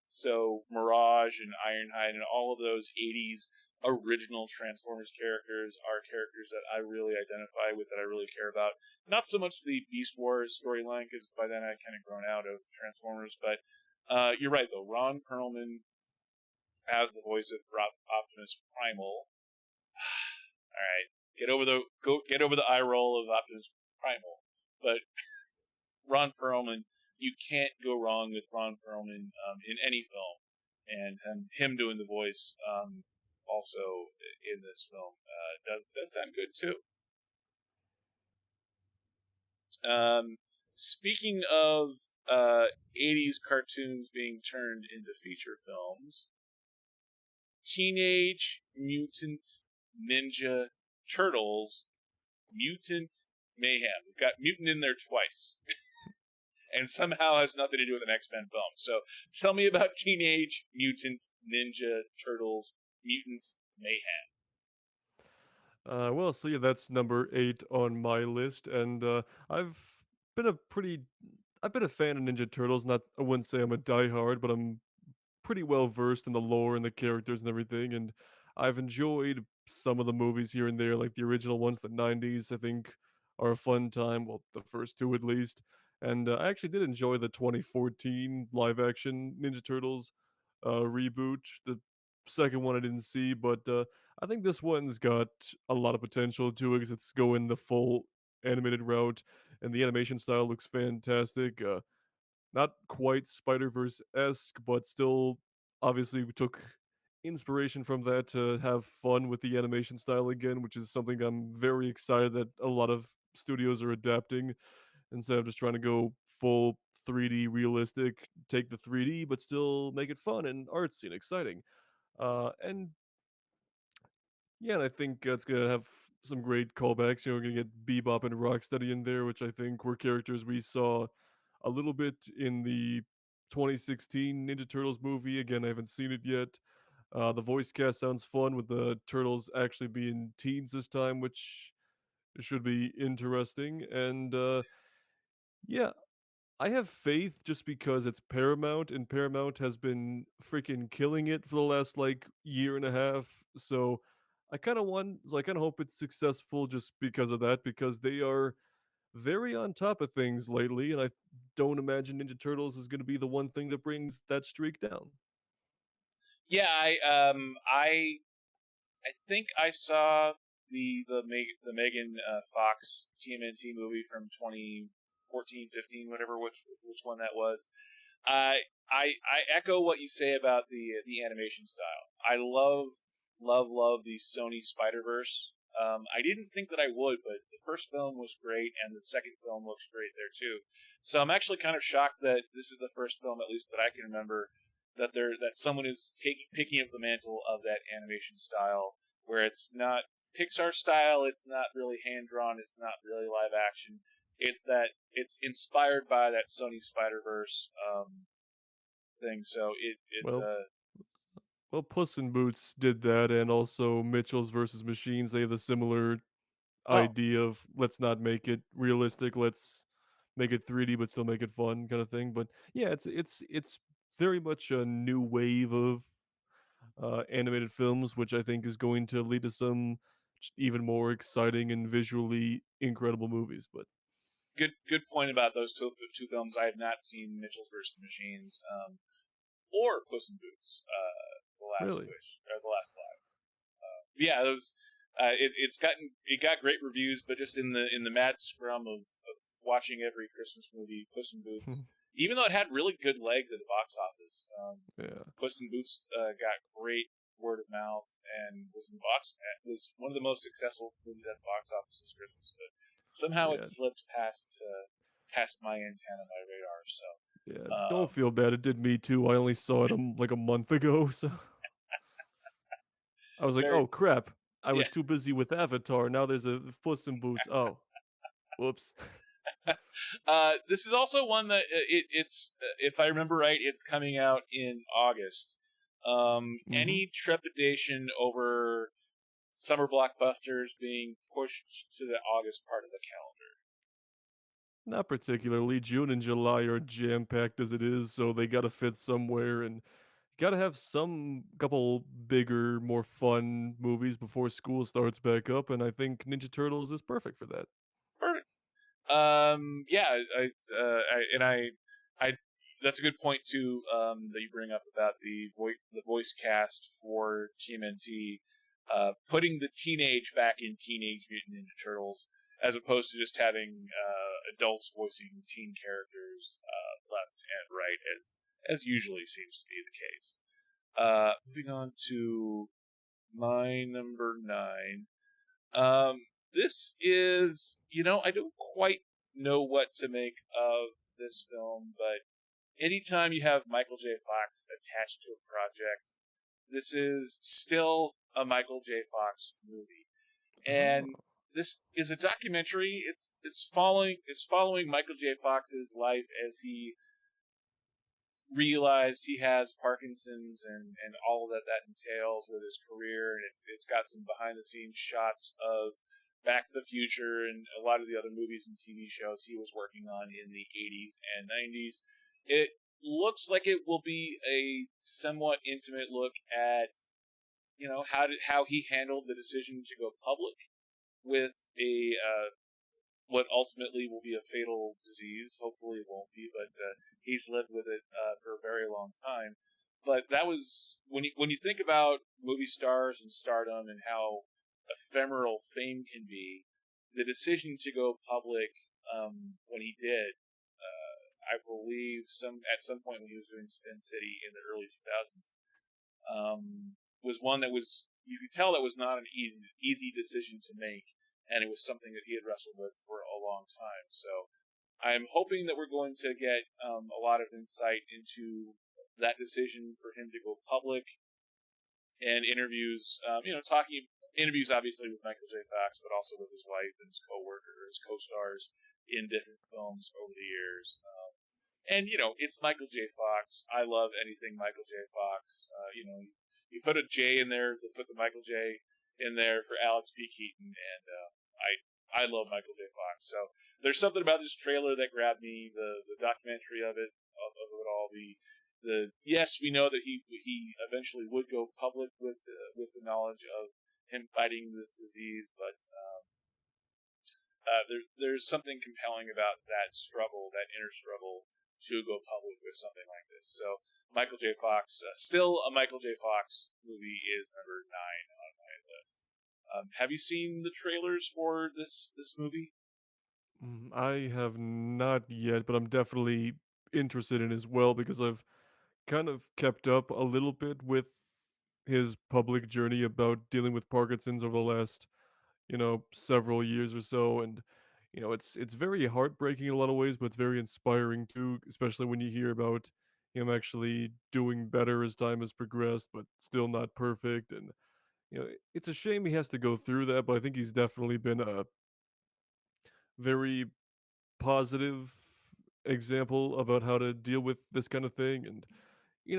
So Mirage and Ironhide and all of those 80s original Transformers characters are characters that I really identify with, that I really care about. Not so much the Beast Wars storyline, because by then I'd kind of grown out of Transformers, but you're right, though. Ron Perlman as the voice of Optimus Primal. All right, get over the eye roll of Optimus Primal. But Ron Perlman, you can't go wrong with Ron Perlman in any film, and him doing the voice also in this film does sound good too. Speaking of 80s cartoons being turned into feature films, Teenage Mutant Ninja Turtles Mutant Mayhem. We've got mutant in there twice. And somehow has nothing to do with an X-Men film. So tell me about Teenage Mutant Ninja Turtles Mutant Mayhem. Well, so yeah, that's number 8 on my list, and I've been a pretty, I've been a fan of Ninja Turtles. Not, I wouldn't say I'm a diehard, but I'm pretty well versed in the lore and the characters and everything, and I've enjoyed some of the movies here and there, like the original ones, the '90s. I think are a fun time. Well, the first two at least, and I actually did enjoy the 2014 live-action Ninja Turtles reboot. The second one I didn't see, but I think this one's got a lot of potential to it because it's going the full animated route, and the animation style looks fantastic. Not quite Spider-Verse esque, but still, obviously, we took inspiration from that to have fun with the animation style again, which is something I'm very excited that a lot of studios are adapting instead of just trying to go full 3D realistic, take the 3D, but still make it fun and artsy and exciting. And yeah, and I think it's gonna have some great callbacks. You know, we're gonna get Bebop and Rocksteady in there, which I think were characters we saw a little bit in the 2016 Ninja Turtles movie. Again, I haven't seen it yet. The voice cast sounds fun with the turtles actually being teens this time, which should be interesting. And yeah, I have faith just because it's Paramount, and Paramount has been freaking killing it for the last like year and a half. So I kind of hope it's successful just because of that, because they are very on top of things lately, and I don't imagine Ninja Turtles is going to be the one thing that brings that streak down. Yeah, I think I saw the Megan Fox TMNT movie from 2014, 15, whatever, which one that was. I echo what you say about the animation style. I love the Sony Spider-Verse. I didn't think that I would, but the first film was great, and the second film looks great there too. So I'm actually kind of shocked that this is the first film, at least that I can remember, that someone is picking up the mantle of that animation style, where it's not Pixar style, it's not really hand drawn, it's not really live action. It's inspired by that Sony Spider-Verse thing. So it's Well, well, Puss in Boots did that, and also Mitchell's versus Machines. They have a similar oh, idea of let's not make it realistic, let's make it 3D but still make it fun kind of thing. But yeah, it's very much a new wave of animated films, which I think is going to lead to some even more exciting and visually incredible movies. But good point about those two films. I have not seen Mitchell's versus the Machines or Puss in Boots, The Last really, Wish or The Last Life. Yeah, those it got great reviews, but just in the mad scrum of watching every Christmas movie, Puss in Boots, even though it had really good legs at the box office, yeah, Puss in Boots got great word of mouth and was one of the most successful movies at the box office this Christmas. But somehow it yeah, slipped past my antenna, my radar. So yeah. Don't um, feel bad. It did me too. I only saw it like a month ago, so I was like, very oh crap. I yeah. was too busy with Avatar. Now there's a Puss in Boots. Oh, whoops. This is also one that it's if I remember right, it's coming out in August. Mm-hmm. Any trepidation over summer blockbusters being pushed to the August part of the calendar? Not particularly. June and July are jam packed as it is, so they gotta fit somewhere, and gotta have some couple bigger, more fun movies before school starts back up. And I think Ninja Turtles is perfect for that. Perfect. Yeah, I, that's a good point too. That you bring up about the voice cast for TMNT, putting the teenage back in Teenage Mutant Ninja Turtles, as opposed to just having adults voicing teen characters left and right, as usually seems to be the case. Moving on to my number 9. Um, this is, I don't quite know what to make of this film, but anytime you have Michael J. Fox attached to a project, this is still a Michael J. Fox movie. And Oh. this is a documentary. It's following Michael J. Fox's life as he realized he has Parkinson's and all that entails with his career, and it's got some behind the scenes shots of Back to the Future and a lot of the other movies and TV shows he was working on in the 80s and 90s. It looks like it will be a somewhat intimate look at how he handled the decision to go public with a what ultimately will be a fatal disease. Hopefully it won't be, but he's lived with it for a very long time. But that was when you think about movie stars and stardom and how ephemeral fame can be, the decision to go public when he did, I believe at some point when he was doing Spin City in the early 2000s, was one that was, you could tell that was not an easy decision to make, and it was something that he had wrestled with for a long time. So I'm hoping that we're going to get a lot of insight into that decision for him to go public, and interviews, interviews obviously with Michael J. Fox, but also with his wife and his co-workers, co-stars in different films over the years. And it's Michael J. Fox. I love anything Michael J. Fox. You put a J in there, they put the Michael J in there for Alex P. Keaton, and I love Michael J. Fox. So there's something about this trailer that grabbed me. The documentary of it all. The yes, we know that he eventually would go public with the knowledge of him fighting this disease, but there's something compelling about that struggle, that inner struggle, to go public with something like this. So Michael J. Fox, still a Michael J. Fox movie, is number 9 on my list. Have you seen the trailers for this movie? I have not yet, but I'm definitely interested in as well because I've kind of kept up a little bit with his public journey about dealing with Parkinson's over the last, several years or so. And, it's very heartbreaking in a lot of ways, but it's very inspiring too, especially when you hear about him actually doing better as time has progressed, but still not perfect. And, it's a shame he has to go through that, but I think he's definitely been a very positive example about how to deal with this kind of thing. And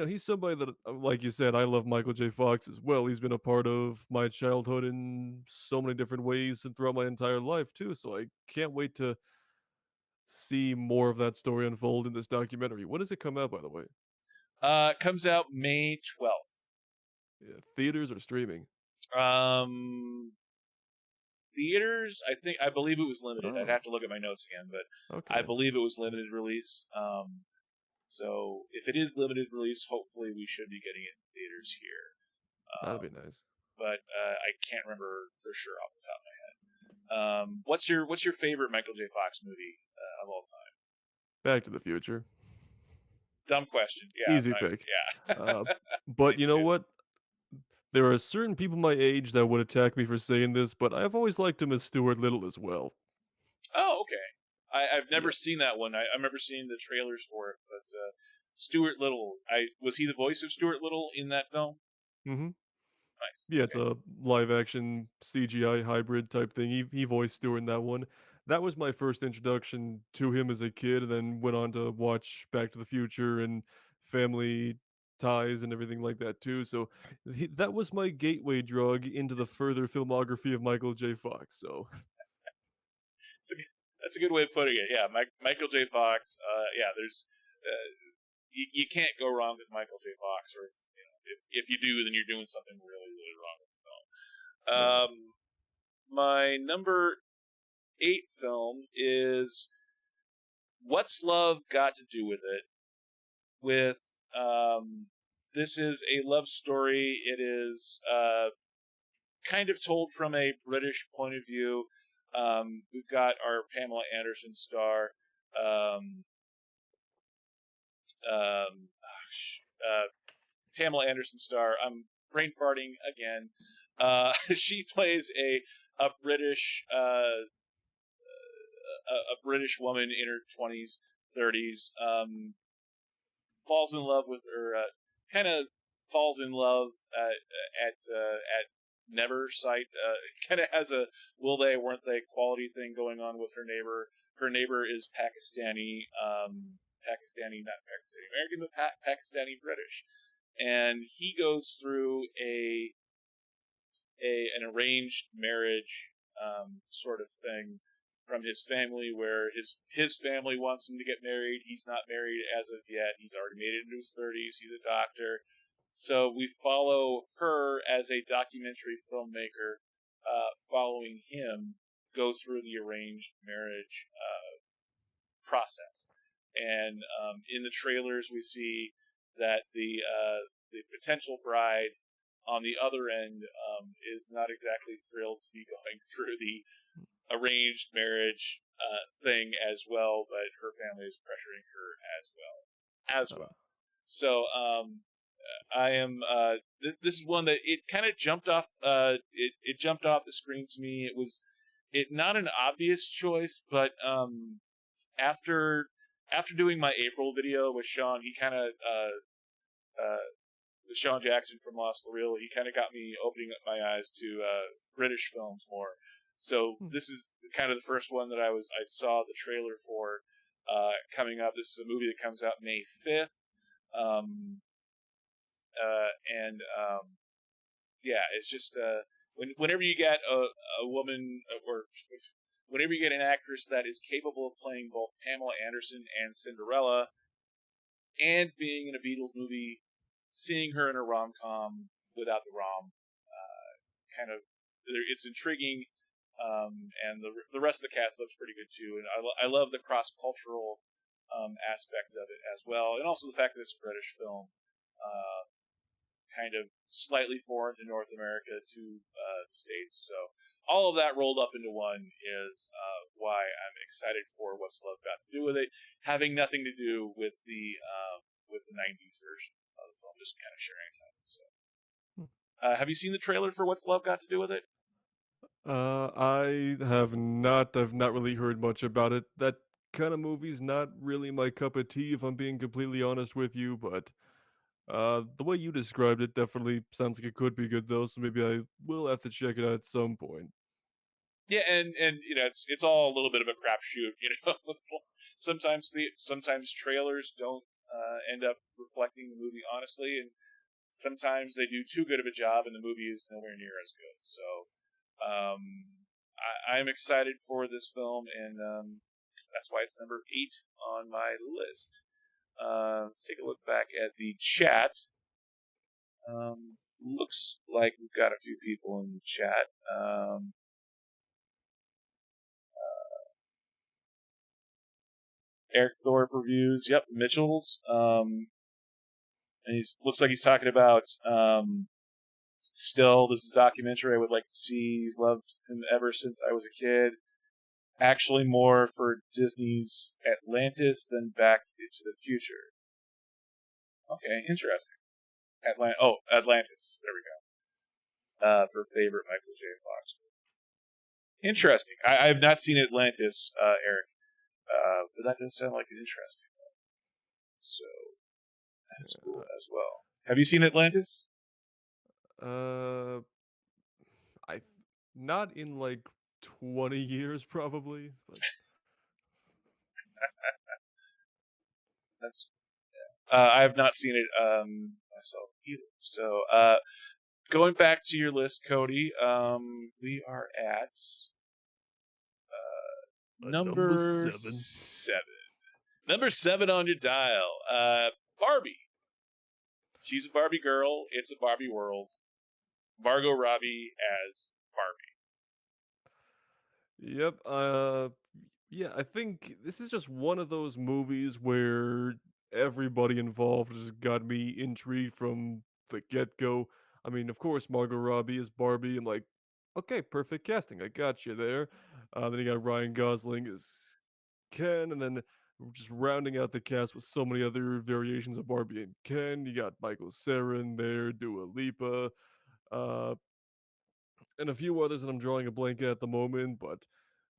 he's somebody that, like you said, I love Michael J. Fox as well. He's been a part of my childhood in so many different ways and throughout my entire life too. So I can't wait to see more of that story unfold in this documentary. When does it come out, by the way? It comes out May 12th. Yeah, theaters or streaming? Um, Theaters, I believe it was limited. I'd Oh, have to look at my notes again, but I okay. believe it was limited release. So if it is limited release, hopefully we should be getting it in theaters here. That'd be nice. But I can't remember for sure off the top of my head. What's your favorite Michael J. Fox movie of all time? Back to the Future. Dumb question. Yeah, Easy pick. Uh, yeah. but Mine you know too. what? There are certain people my age that would attack me for saying this, but I've always liked him as Stuart Little as well. Oh, okay. I've never Yeah. seen that one. I remember seeing the trailers for it, but Stuart Little. Was he the voice of Stuart Little in that film? Mm-hmm. Nice. Yeah, it's Okay. a live action CGI hybrid type thing. He voiced Stuart in that one. That was my first introduction to him as a kid, and then went on to watch Back to the Future and Family Ties and everything like that too. So that was my gateway drug into the further filmography of Michael J. Fox. So That's a good way of putting it. Yeah, Michael J. Fox. Yeah, there's you can't go wrong with Michael J. Fox, or if you do, then you're doing something really really wrong with the film. yeah. My number 8 film is What's Love Got to Do with It? With this is a love story. It is kind of told from a British point of view. We've got our Pamela Anderson star. Um, Pamela Anderson star. I'm brain farting again. She plays a British a British woman in her 20s, 30s. Falls in love with her. Kind of falls in love at never site. Kind of has a will they, weren't they quality thing going on with her neighbor. Her neighbor is Pakistani, not Pakistani American, but Pakistani British, and he goes through an arranged marriage sort of thing from his family, where his family wants him to get married. He's not married as of yet. He's already made it into his 30s. He's a doctor. So we follow her as a documentary filmmaker, following him go through the arranged marriage process. And in the trailers, we see that the potential bride on the other end is not exactly thrilled to be going through the arranged marriage thing as well, but her family is pressuring her as well. So I am. This is one that it kind of jumped off. It jumped off the screen to me. It not an obvious choice, but after doing my April video with Sean, he kind of with Sean Jackson from Lost the Reel, he kind of got me opening up my eyes to British films more. So this is kind of the first one that I saw the trailer for coming up. This is a movie that comes out May 5th. Yeah, it's just whenever you get a woman, or whenever you get an actress that is capable of playing both Pamela Anderson and Cinderella, and being in a Beatles movie, seeing her in a rom-com without the rom, it's intriguing. And the rest of the cast looks pretty good too, and I love the cross-cultural aspect of it as well, and also the fact that it's a British film, kind of slightly foreign to North America, to the States. So all of that rolled up into one is why I'm excited for What's Love Got to Do with It, having nothing to do with the 90s version of the film, just kind of sharing time. So, have you seen the trailer for What's Love Got to Do with It? I have not. I've not really heard much about it. That kind of movie's not really my cup of tea, if I'm being completely honest with you. But the way you described it definitely sounds like it could be good, though. So maybe I will have to check it out at some point. Yeah, and it's all a little bit of a crapshoot. Sometimes trailers don't end up reflecting the movie honestly, and sometimes they do too good of a job, and the movie is nowhere near as good. So I'm excited for this film, and that's why it's number 8 on my list. Let's take a look back at the chat. Looks like we've got a few people in the chat. Eric Thorpe reviews. Yep, Mitchell's. And looks like he's talking about Still. This is a documentary I would like to see. Loved him ever since I was a kid. Actually, more for Disney's Atlantis than Back into the Future. Okay, interesting. Atlantis. There we go. For favorite Michael J. Fox. Interesting. I have not seen Atlantis, Eric. But that does sound like an interesting one. So that's cool as well. Have you seen Atlantis? Uh, I not in like 20 years probably. But That's I have not seen it myself either. So going back to your list, Cody, we are at number 7. Number 7 on your dial. Barbie. She's a Barbie girl. It's a Barbie world. Margot Robbie as Barbie. Yep. Yeah, I think this is just one of those movies where everybody involved has got me intrigued from the get-go. I mean, of course, Margot Robbie is Barbie, and like, okay, perfect casting. I got you there. Then you got Ryan Gosling as Ken, and then just rounding out the cast with so many other variations of Barbie and Ken. You got Michael Cera in there, Dua Lipa, uh, and a few others that I'm drawing a blank at the moment, but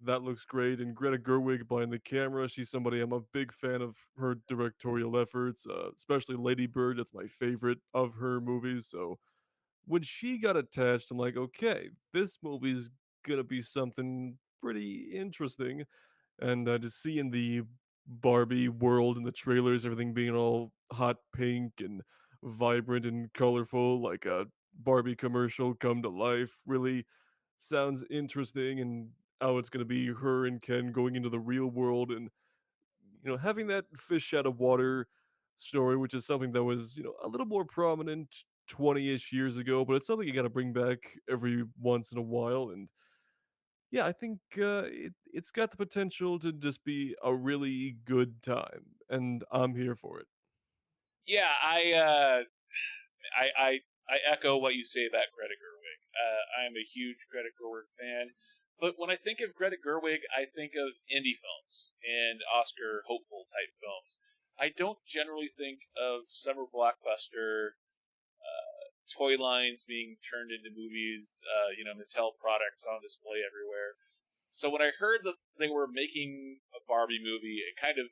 that looks great. And Greta Gerwig behind the camera, she's somebody I'm a big fan of her directorial efforts, especially Lady Bird. That's my favorite of her movies. So when she got attached, I'm like, okay, this movie's gonna be something pretty interesting. And just seeing the Barbie world in the trailers, everything being all hot pink and vibrant and colorful, like a Barbie commercial come to life, really sounds interesting. And how it's gonna be her and Ken going into the real world and having that fish out of water story, which is something that was, a little more prominent 20-ish years ago, but it's something you got to bring back every once in a while. And yeah, I think it's got the potential to just be a really good time, and I'm here for it. Yeah, I, I, I echo what you say about Greta Gerwig. I'm a huge Greta Gerwig fan, but when I think of Greta Gerwig, I think of indie films and Oscar hopeful type films. I don't generally think of summer blockbuster toy lines being turned into movies, Mattel products on display everywhere. So when I heard that they were making a Barbie movie, it kind of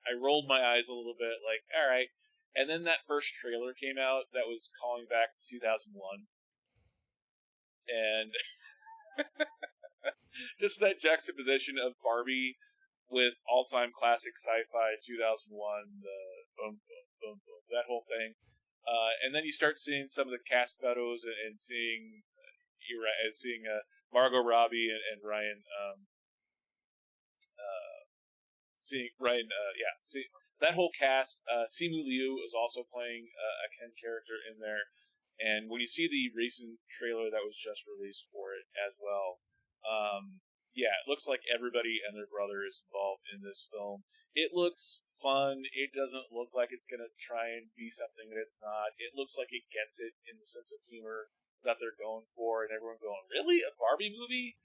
I rolled my eyes a little bit, like, all right. And then that first trailer came out that was calling back to 2001, and just that juxtaposition of Barbie with all-time classic sci-fi 2001, the boom boom boom boom, that whole thing. And then you start seeing some of the cast photos and seeing you're right, and seeing Margot Robbie and Ryan seeing Ryan, see that whole cast. Simu Liu is also playing a Ken character in there, and when you see the recent trailer that was just released for it as well, yeah, it looks like everybody and their brother is involved in this film. It looks fun. It doesn't look like it's gonna try and be something that it's not. It looks like it gets it in the sense of humor that they're going for, and everyone going, "Really, a Barbie movie?"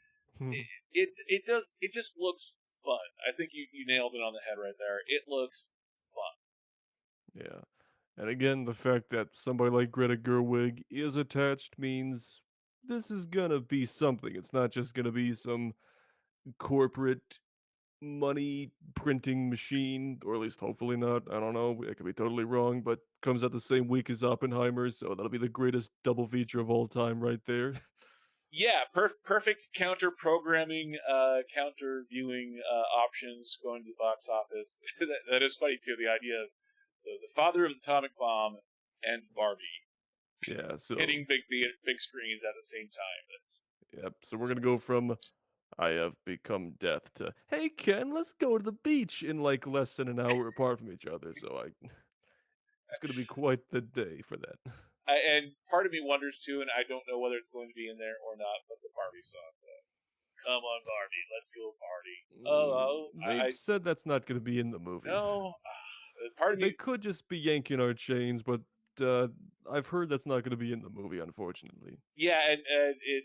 It does. It just looks fun. I think you nailed it on the head right there. It looks fun. Yeah. And again, the fact that somebody like Greta Gerwig is attached means this is gonna be something. It's not just gonna be some corporate money printing machine, or at least hopefully not. I don't know. I could be totally wrong, but comes out the same week as Oppenheimer, so that'll be the greatest double feature of all time right there. Yeah, perfect counter programming, counter viewing options going to the box office. That is funny too. The idea of the father of the atomic bomb and Barbie Yeah, so hitting big screens at the same time. yep. So we're gonna go from I have become death to hey Ken, let's go to the beach in like less than an hour apart from each other. So it's gonna be quite the day for that. And part of me wonders too, and I don't know whether it's going to be in there or not, but the Barbie song. Come on, Barbie, let's go party. Oh, They've said that's not gonna be in the movie. no. Part of They me, could just be yanking our chains, but uh, I've heard that's not gonna be in the movie, unfortunately. yeah, and it,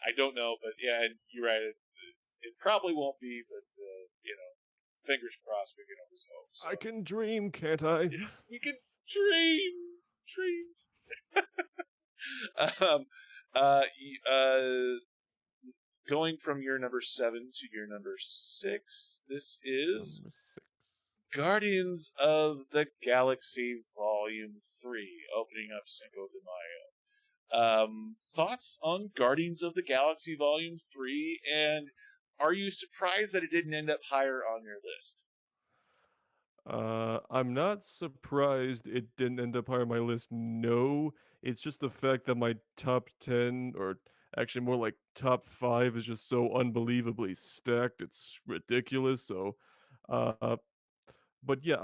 I don't know, but yeah, and you're right. It probably won't be, but fingers crossed. We can always hope. So I can dream, can't I? it's we can dreams. um, going from your number 7 to your number 6. This is Number 6. Guardians of the Galaxy Volume 3, opening up Cinco de Mayo. Thoughts on Guardians of the Galaxy Volume 3, and are you surprised that it didn't end up higher on your list? I'm not surprised it didn't end up higher on my list. No, it's just the fact that my top 10, or actually more like top 5, is just so unbelievably stacked. It's ridiculous. So, uh, but yeah,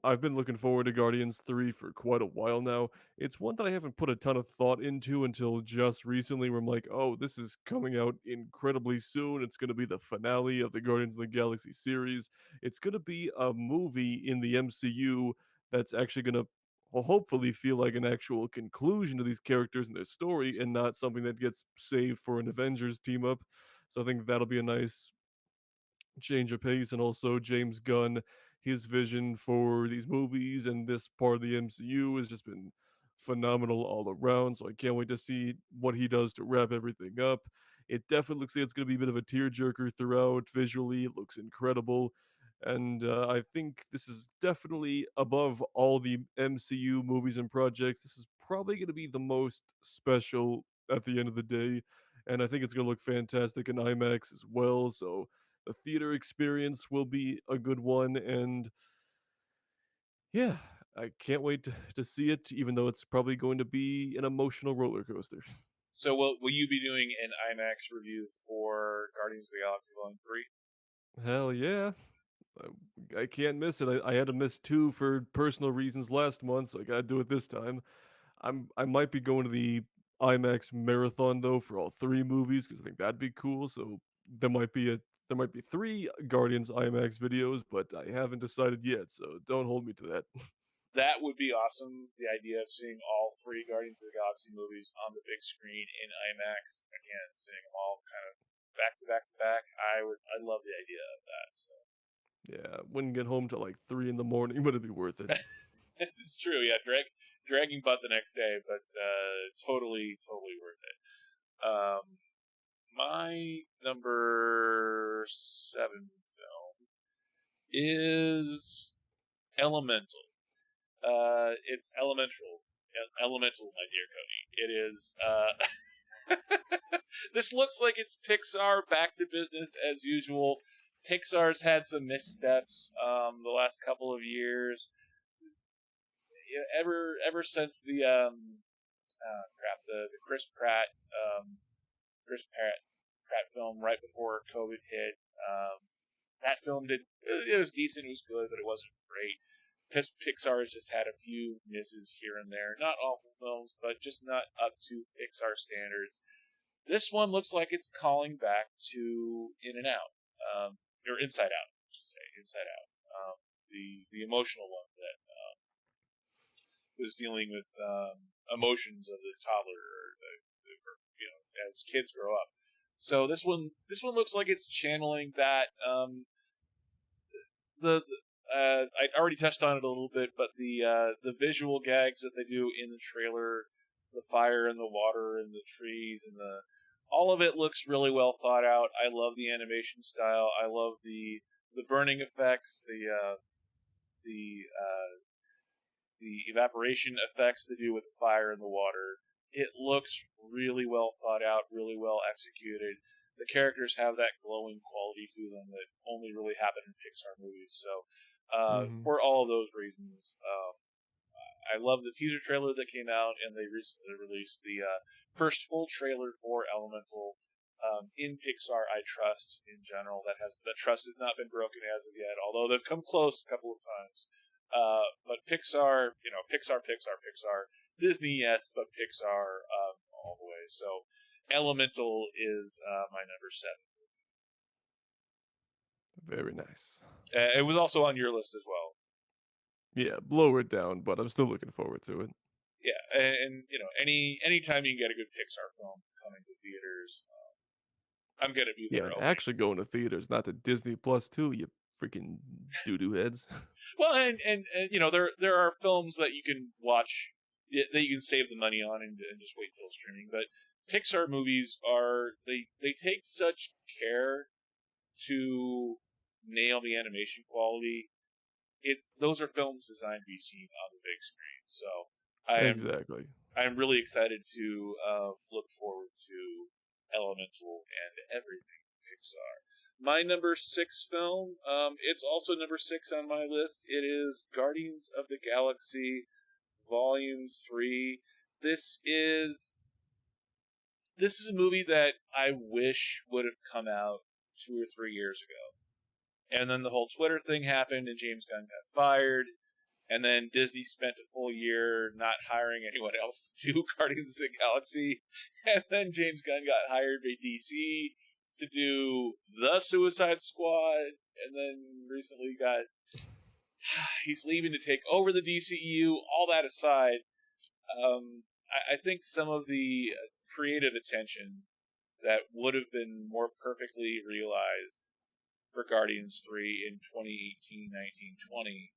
I've been looking forward to Guardians 3 for quite a while now. It's one that I haven't put a ton of thought into until just recently, where I'm like, oh, this is coming out incredibly soon. It's going to be the finale of the Guardians of the Galaxy series. It's going to be a movie in the MCU that's actually going to hopefully feel like an actual conclusion to these characters and their story, and not something that gets saved for an Avengers team up. So I think that'll be a nice change of pace. And also James Gunn, his vision for these movies and this part of the MCU has just been phenomenal all around. So I can't wait to see what he does to wrap everything up. It definitely looks like it's going to be a bit of a tearjerker throughout. Visually, it looks incredible. And I think this is definitely above all the MCU movies and projects. This is probably going to be the most special at the end of the day. And I think it's going to look fantastic in IMAX as well. So the theater experience will be a good one. And yeah, I can't wait to see it, even though it's probably going to be an emotional roller coaster. So will you be doing an IMAX review for Guardians of the Galaxy Volume 3? Hell yeah. I can't miss it. I had to miss two for personal reasons last month, so I gotta do it this time. I might be going to the IMAX marathon though for all three movies because I think that'd be cool. So there might be three Guardians IMAX videos, but I haven't decided yet. So don't hold me to that. That would be awesome. The idea of seeing all three Guardians of the Galaxy movies on the big screen in IMAX, again, seeing them all kind of back to back to back. I love the idea of that. So Yeah, wouldn't get home till like 3 in the morning, but it'd be worth it. it's true. Yeah, dragging butt the next day, but totally worth it. My number 7 film is Elemental. It's Elemental, my dear Cody. It is. This looks like it's Pixar back to business as usual. Pixar's had some missteps the last couple of years. Yeah, ever since the Chris Pratt film right before COVID hit. That film it was decent, it was good, but it wasn't great. Because Pixar has just had a few misses here and there. Not awful films, but just not up to Pixar standards. This one looks like it's calling back to In and Out, or Inside Out, I should say, Inside Out. The emotional one that was dealing with emotions of the toddler, or as kids grow up. So this one looks like it's channeling that. I already touched on it a little bit, but the visual gags that they do in the trailer, the fire and the water and the trees and all of it looks really well thought out. I love the animation style. I love the burning effects, the evaporation effects they do with the fire and the water. It looks really well thought out, really well executed. The characters have that glowing quality to them that only really happen in Pixar movies. So, Hmm. for all of those reasons, I love the teaser trailer that came out, and they recently released the first full trailer for Elemental. In Pixar, I trust in general. That trust has not been broken as of yet, although they've come close a couple of times. But Pixar, Pixar. Disney, yes, but Pixar all the way. So Elemental is my number 7. Very nice. It was also on your list as well. Yeah, blow it down, but I'm still looking forward to it. Yeah, and anytime you can get a good Pixar film coming to theaters, I'm gonna be Yeah, there and opening. actually going to theaters, not to Disney Plus too, you freaking doo-doo heads. Well, and there are films that you can watch that you can save the money on and just wait till streaming. But Pixar movies they take such care to nail the animation quality. Those are films designed to be seen on the big screen. So Exactly. I'm really excited to look forward to Elemental and everything Pixar. My number 6 film, it's also number 6 on my list. It is Guardians of the Galaxy Volume 3. This is a movie that I wish would have come out 2 or 3 years ago. And then the whole Twitter thing happened and James Gunn got fired. And then Disney spent a full year not hiring anyone else to do Guardians of the Galaxy. And then James Gunn got hired by DC to do The Suicide Squad. And then recently he's leaving to take over the DCEU. All that aside, I think some of the creative attention that would have been more perfectly realized for Guardians 3 in 2018, 19, 20.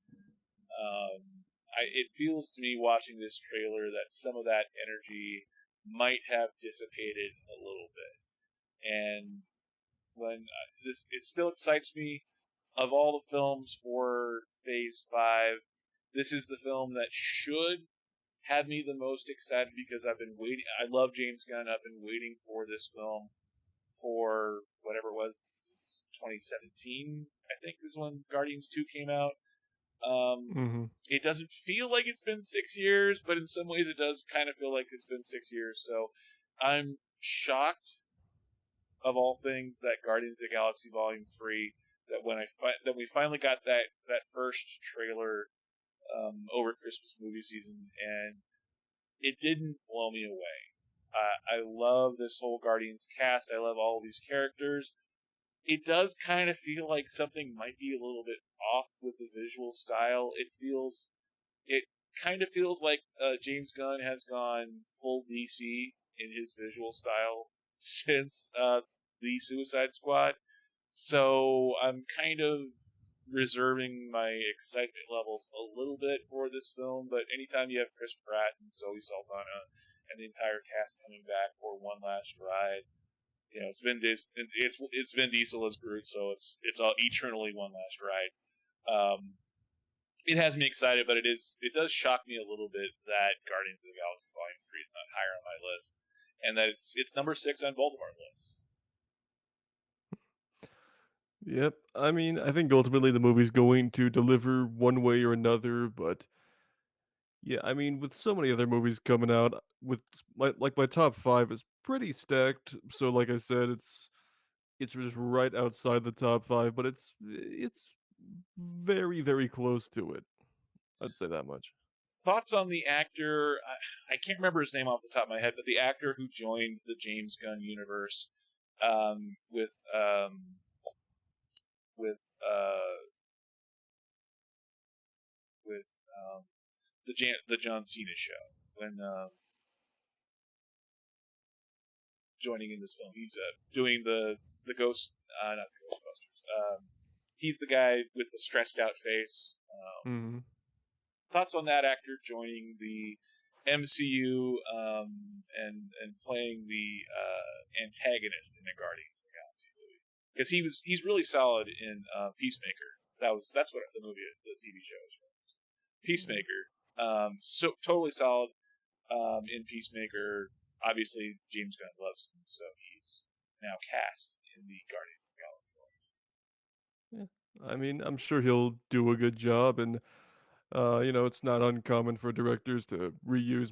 It feels to me watching this trailer that some of that energy might have dissipated a little bit. And when it still excites me. Of all the films for Phase 5, this is the film that should had me the most excited because I've been waiting. I love James Gunn. I've been waiting for this film for whatever it was, 2017, I think, is when Guardians 2 came out. Mm-hmm. It doesn't feel like it's been 6 years, but in some ways it does kind of feel like it's been 6 years. So I'm shocked, of all things, that Guardians of the Galaxy Volume 3, that when that we finally got that first trailer over Christmas movie season, and it didn't blow me away. I love this whole Guardians cast. I love all of these characters. It does kind of feel like something might be a little bit off with the visual style. It kind of feels like James Gunn has gone full DC in his visual style since the Suicide Squad. So I'm kind of reserving my excitement levels a little bit for this film. But anytime you have Chris Pratt and Zoe Saldana and the entire cast coming back for one last ride, it's Vin Diesel as Groot, so it's all eternally one last ride. It has me excited, but it does shock me a little bit that Guardians of the Galaxy Volume 3 is not higher on my list, and that it's number 6 on both of our lists. Yep. I mean, I think ultimately the movie's going to deliver one way or another, but yeah, I mean, with so many other movies coming out, with my top 5 is pretty stacked. So like I said, it's just right outside the top 5, but it's very, very close to it. I'd say that much. Thoughts on the actor? I can't remember his name off the top of my head, but the actor who joined the James Gunn universe with with the John Cena show when joining in this film. He's doing the Ghost, not the Ghostbusters. He's the guy with the stretched out face. Mhm. Thoughts on that actor joining the MCU and playing the antagonist in the Guardians of the Galaxy movie? Because he's really solid in Peacemaker. That's what the TV show is from. Peacemaker. So totally solid in Peacemaker. Obviously, James Gunn loves him, so he's now cast in the Guardians of the Galaxy movie. Yeah. I mean, I'm sure he'll do a good job, and it's not uncommon for directors to reuse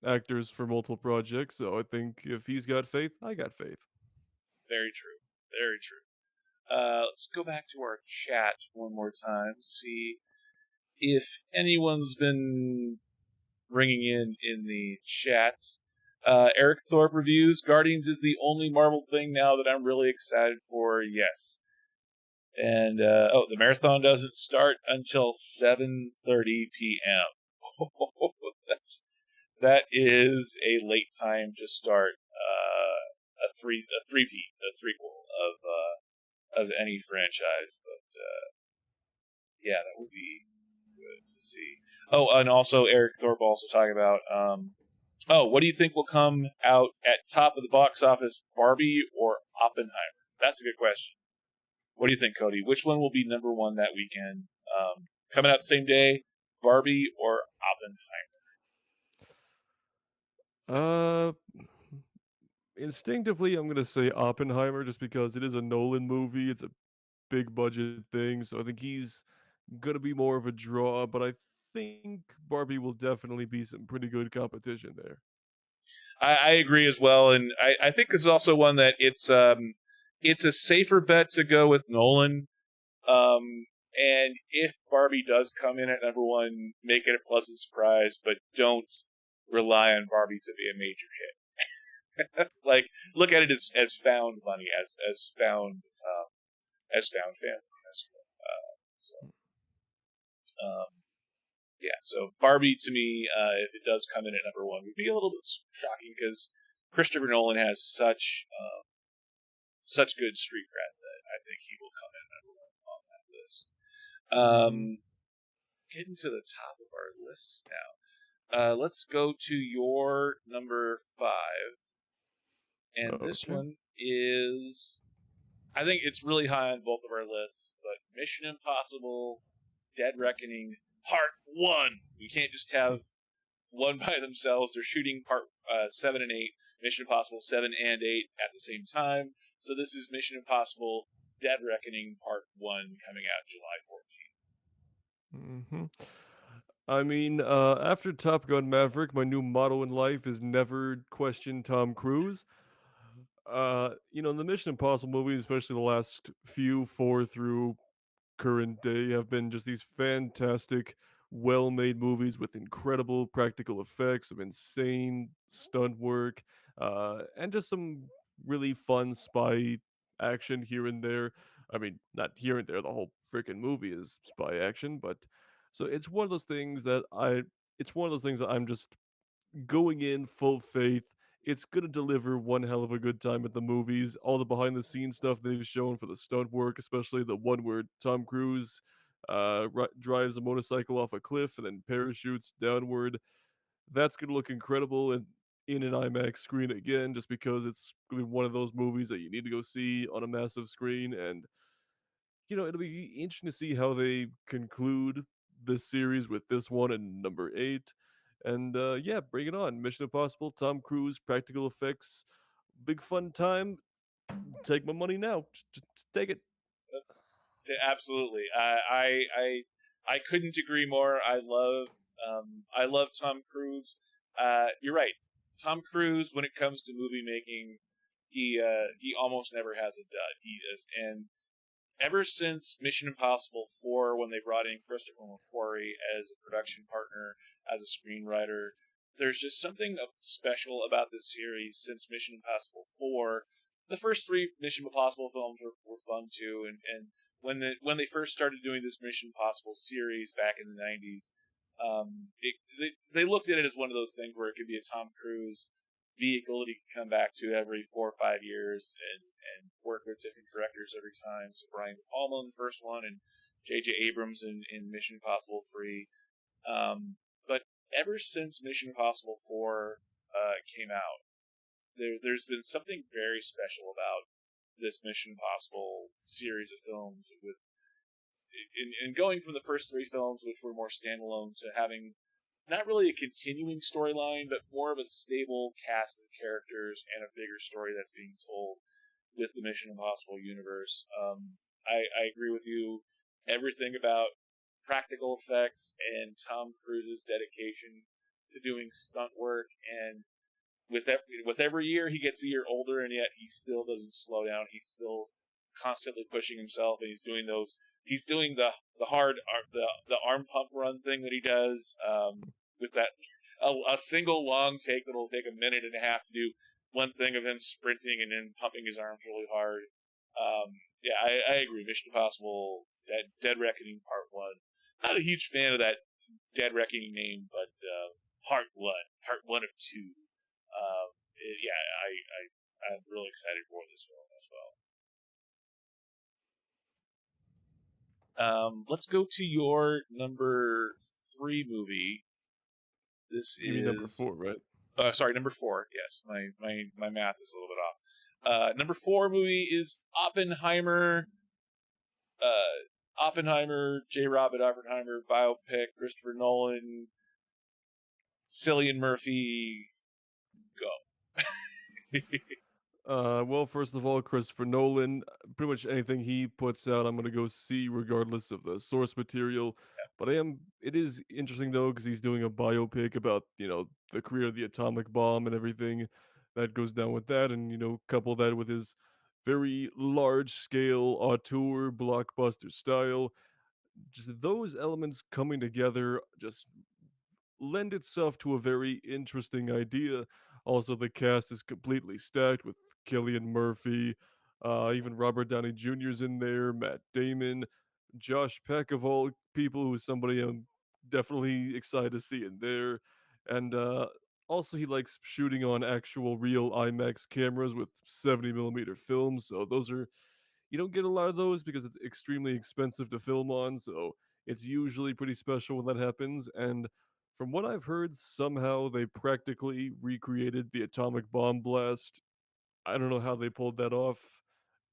actors for multiple projects. So I think if he's got faith, I got faith. Very true. Very true. Let's go back to our chat one more time. See if anyone's been ringing in the chats. Eric Thorpe reviews, Guardians is the only Marvel thing now that I'm really excited for. Yes. And, the marathon doesn't start until 7:30 p.m. That is a late time to start a threequel of any franchise. But, yeah, that would be good to see. Oh, and also Eric Thorpe also talking about, what do you think will come out at top of the box office, Barbie or Oppenheimer? That's a good question. What do you think, Cody? Which one will be number one that weekend? Coming out the same day, Barbie or Oppenheimer? Instinctively, I'm gonna say Oppenheimer, just because it is a Nolan movie. It's a big budget thing, so I think he's gonna be more of a draw. But I think Barbie will definitely be some pretty good competition there. I agree as well, and I think this is also one that it's a safer bet to go with Nolan. And if Barbie does come in at number one, make it a pleasant surprise, but don't rely on Barbie to be a major hit. Like, look at it as found money, as found family. Yeah, so Barbie to me, if it does come in at number one, would be a little bit shocking because Christopher Nolan has such good street cred that I think he will come in at number one on that list. Getting to the top of our list now. Let's go to your number 5. And this one is, I think it's really high on both of our lists, but Mission Impossible Dead Reckoning Part 1. We can't just have one by themselves. They're shooting part 7 and 8, Mission Impossible 7 and 8 at the same time. So this is Mission Impossible: Dead Reckoning Part 1 coming out July 14th. Hmm. I mean, after Top Gun Maverick, my new motto in life is never question Tom Cruise. The Mission Impossible movies, especially the last few, four through current day, have been just these fantastic, well-made movies with incredible practical effects, some insane stunt work, and just some really fun spy action here and there. I mean, not here and there, the whole freaking movie is spy action, but so it's one of those things that I'm just going in full faith. It's gonna deliver one hell of a good time at the movies. All the behind the scenes stuff they've shown for the stunt work, especially the one where Tom Cruise drives a motorcycle off a cliff and then parachutes downward. That's gonna look incredible and in an IMAX screen again, just because it's gonna be one of those movies that you need to go see on a massive screen. And it'll be interesting to see how they conclude this series with this one and number 8. And yeah, bring it on. Mission Impossible, Tom Cruise, practical effects, big fun time. Take my money now. Just take it. Absolutely. I couldn't agree more. I love Tom Cruise. You're right. Tom Cruise, when it comes to movie making, he almost never has a dud. He is, and ever since Mission Impossible 4, when they brought in Christopher McQuarrie as a production partner, as a screenwriter, there's just something special about this series since Mission Impossible 4. The first three Mission Impossible films were fun too, and when they first started doing this Mission Impossible series back in the 90s, they looked at it as one of those things where it could be a Tom Cruise vehicle that he could come back to every 4 or 5 years and work with different directors every time. So Brian De Palma in the first one and J.J. Abrams in Mission Impossible 3. But ever since Mission Impossible 4 came out, there's been something very special about this Mission Impossible series of films with in going from the first three films, which were more standalone, to having not really a continuing storyline, but more of a stable cast of characters and a bigger story that's being told with the Mission Impossible universe. I agree with you. Everything about practical effects and Tom Cruise's dedication to doing stunt work, and with every year he gets a year older, and yet he still doesn't slow down. He's still constantly pushing himself, and he's doing those. He's doing the hard the arm pump run thing that he does with that a single long take that'll take a minute and a half to do one thing of him sprinting and then pumping his arms really hard. Yeah, I agree. Mission Impossible, Dead Reckoning Part 1. Not a huge fan of that Dead Reckoning name, but Part 1. Part 1 of 2. Yeah, I'm really excited for this film as well. Let's go to your number 3 movie. This You mean number is 4, right? sorry, number 4. Yes, my math is a little bit off. Number 4 movie is Oppenheimer. Oppenheimer, J. Robert Oppenheimer biopic, Christopher Nolan, Cillian Murphy. Go. Well, first of all, Christopher Nolan, pretty much anything he puts out, I'm gonna go see regardless of the source material. But it is interesting though, because he's doing a biopic about, the career of the atomic bomb and everything that goes down with that, and, couple that with his very large scale auteur blockbuster style. Just those elements coming together just lend itself to a very interesting idea. Also, the cast is completely stacked with Killian Murphy, even Robert Downey Jr.'s in there, Matt Damon, Josh Peck of all people, who's somebody I'm definitely excited to see in there. And also, he likes shooting on actual real IMAX cameras with 70 millimeter films. So those are you don't get a lot of those because it's extremely expensive to film on. So it's usually pretty special when that happens. And from what I've heard, somehow they practically recreated the atomic bomb blast. I don't know how they pulled that off,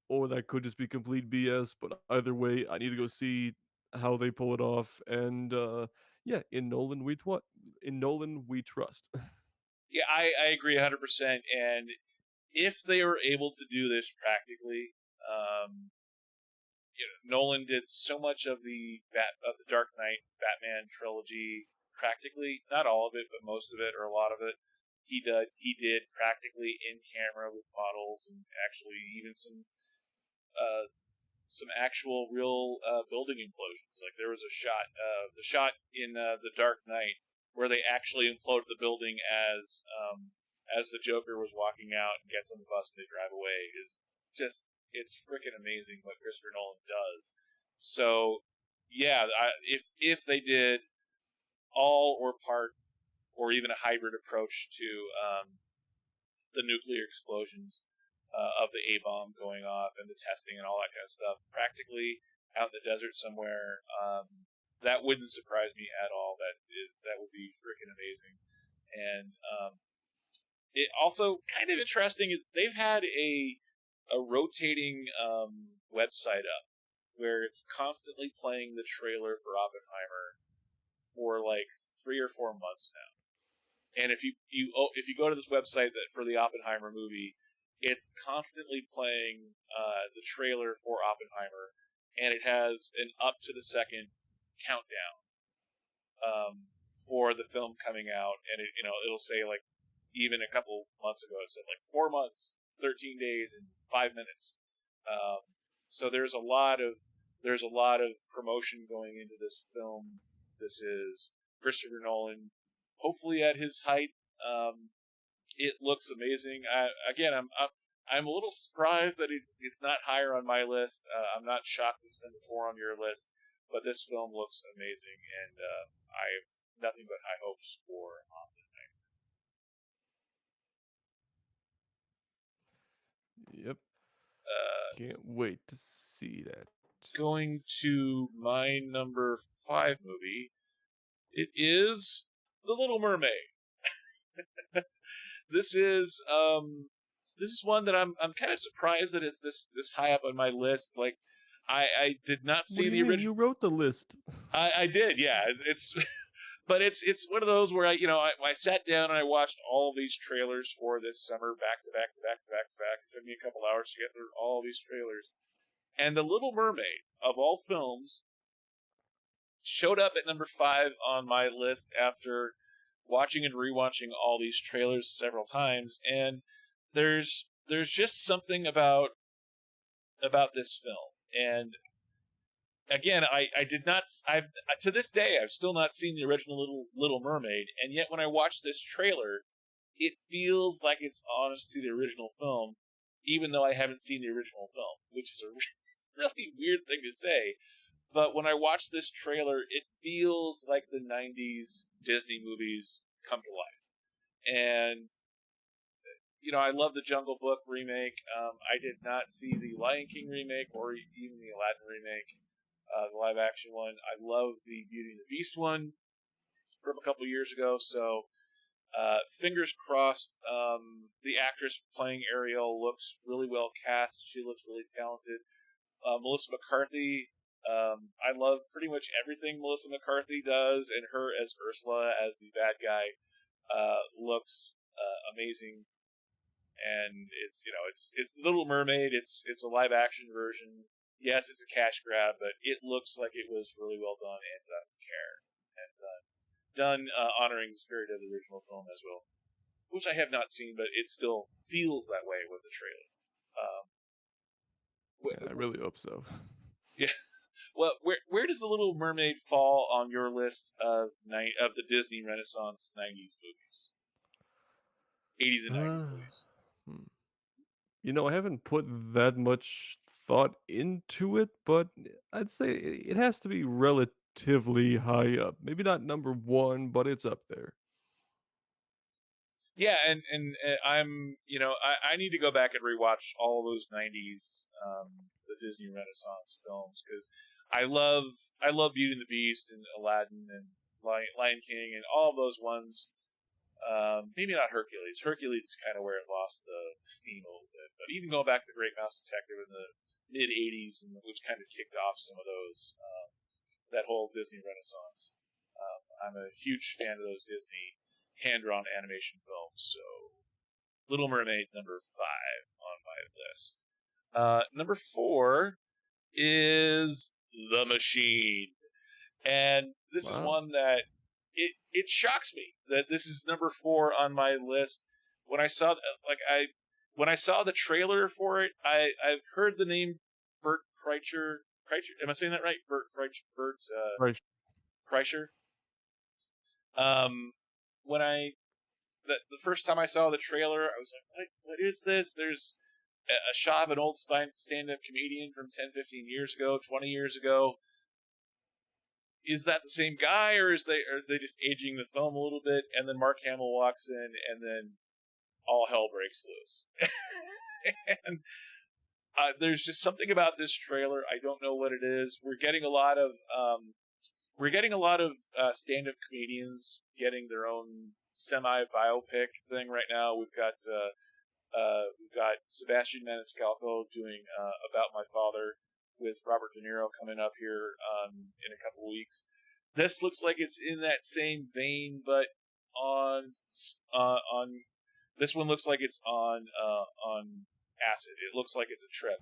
or that could just be complete BS. But either way, I need to go see how they pull it off. And Yeah, in Nolan we trust. Yeah, I agree 100%. And if they were able to do this practically, um, Nolan did so much of the Dark Knight Batman trilogy practically, not all of it, but most of it or a lot of it. He did practically in camera with models and actually even some actual real building implosions. Like there was the shot in The Dark Knight where they actually imploded the building as the Joker was walking out and gets on the bus and they drive away. Is just it's freaking amazing what Christopher Nolan does. So yeah, if they did all or part or even a hybrid approach to the nuclear explosions of the A bomb going off and the testing and all that kind of stuff, practically out in the desert somewhere, that wouldn't surprise me at all. That would be freaking amazing. And it also kind of interesting is they've had a rotating website up where it's constantly playing the trailer for Oppenheimer for like 3 or 4 months now. And if you go to this website that for the Oppenheimer movie, it's constantly playing the trailer for Oppenheimer, and it has an up to the second countdown for the film coming out, and it'll say like even a couple months ago it said like 4 months, 13 days, and 5 minutes. So there's a lot of promotion going into this film. This is Christopher Nolan, hopefully at his height. It looks amazing. I'm a little surprised that it's not higher on my list. I'm not shocked it's number 4 on your list, but this film looks amazing, and I have nothing but high hopes for Oppenheimer. Yep. Can't wait to see that. Going to my number 5 movie, it is The Little Mermaid. This is one that I'm kind of surprised that it's this high up on my list. Like I did not What see do the you mean? original. You wrote the list. I did, yeah. It's but it's one of those where I sat down and I watched all of these trailers for this summer back to back to back to back to back. It took me a couple hours to get through all these trailers. And The Little Mermaid, of all films, showed up at number 5 on my list after watching and rewatching all these trailers several times. And there's just something about this film. And again, I did not. I've to this day I've still not seen the original Little Mermaid, and yet when I watch this trailer, it feels like it's honest to the original film, even though I haven't seen the original film, which is a really weird thing to say. But when I watch this trailer, it feels like the '90s Disney movies come to life, and I love the Jungle Book remake. I did not see the Lion King remake or even the Aladdin remake. The live action one. I love the Beauty and the Beast one from a couple years ago. So, fingers crossed. The actress playing Ariel looks really well cast. She looks really talented. Melissa McCarthy. I love pretty much everything Melissa McCarthy does, and her as Ursula, as the bad guy, looks amazing. And it's Little Mermaid. It's a live action version. Yes, it's a cash grab, but it looks like it was really well done and done with care, and done honoring the spirit of the original film as well, which I have not seen, but it still feels that way with the trailer. Yeah, I really hope so. Yeah. Well, where does The Little Mermaid fall on your list of the Disney Renaissance '90s movies, '80s and '90s movies? I haven't put that much thought into it, but I'd say it has to be relatively high up. Maybe not number 1, but it's up there. Yeah, and I'm I need to go back and rewatch all those '90s the Disney Renaissance films because I love Beauty and the Beast and Aladdin and Lion King and all of those ones. Maybe not Hercules. Hercules is kind of where it lost the steam a little bit. But even going back to The Great Mouse Detective in the mid '80s, which kind of kicked off some of those that whole Disney Renaissance. I'm a huge fan of those Disney hand-drawn animation films, so Little Mermaid number 5 on my list. Number 4 is The Machine. And this is Wow. one that it shocks me that this is number 4 on my list. When I saw when I saw the trailer for it, I've heard the name Bert Kreischer. Am I saying that right? Bert Right. Kreischer. When the first time I saw the trailer, I was like, what is this? There's a shot of an old stand-up comedian from 10, 15 years ago, 20 years ago. Is that the same guy, or are they just aging the film a little bit? And then Mark Hamill walks in, and then all hell breaks loose. And there's just something about this trailer. I don't know what it is. We're getting a lot of stand-up comedians getting their own semi-biopic thing right now. We've got Sebastian Maniscalco doing About My Father with Robert De Niro coming up here in a couple weeks. This looks like it's in that same vein, but on this one looks like it's on acid. It looks like it's a trip.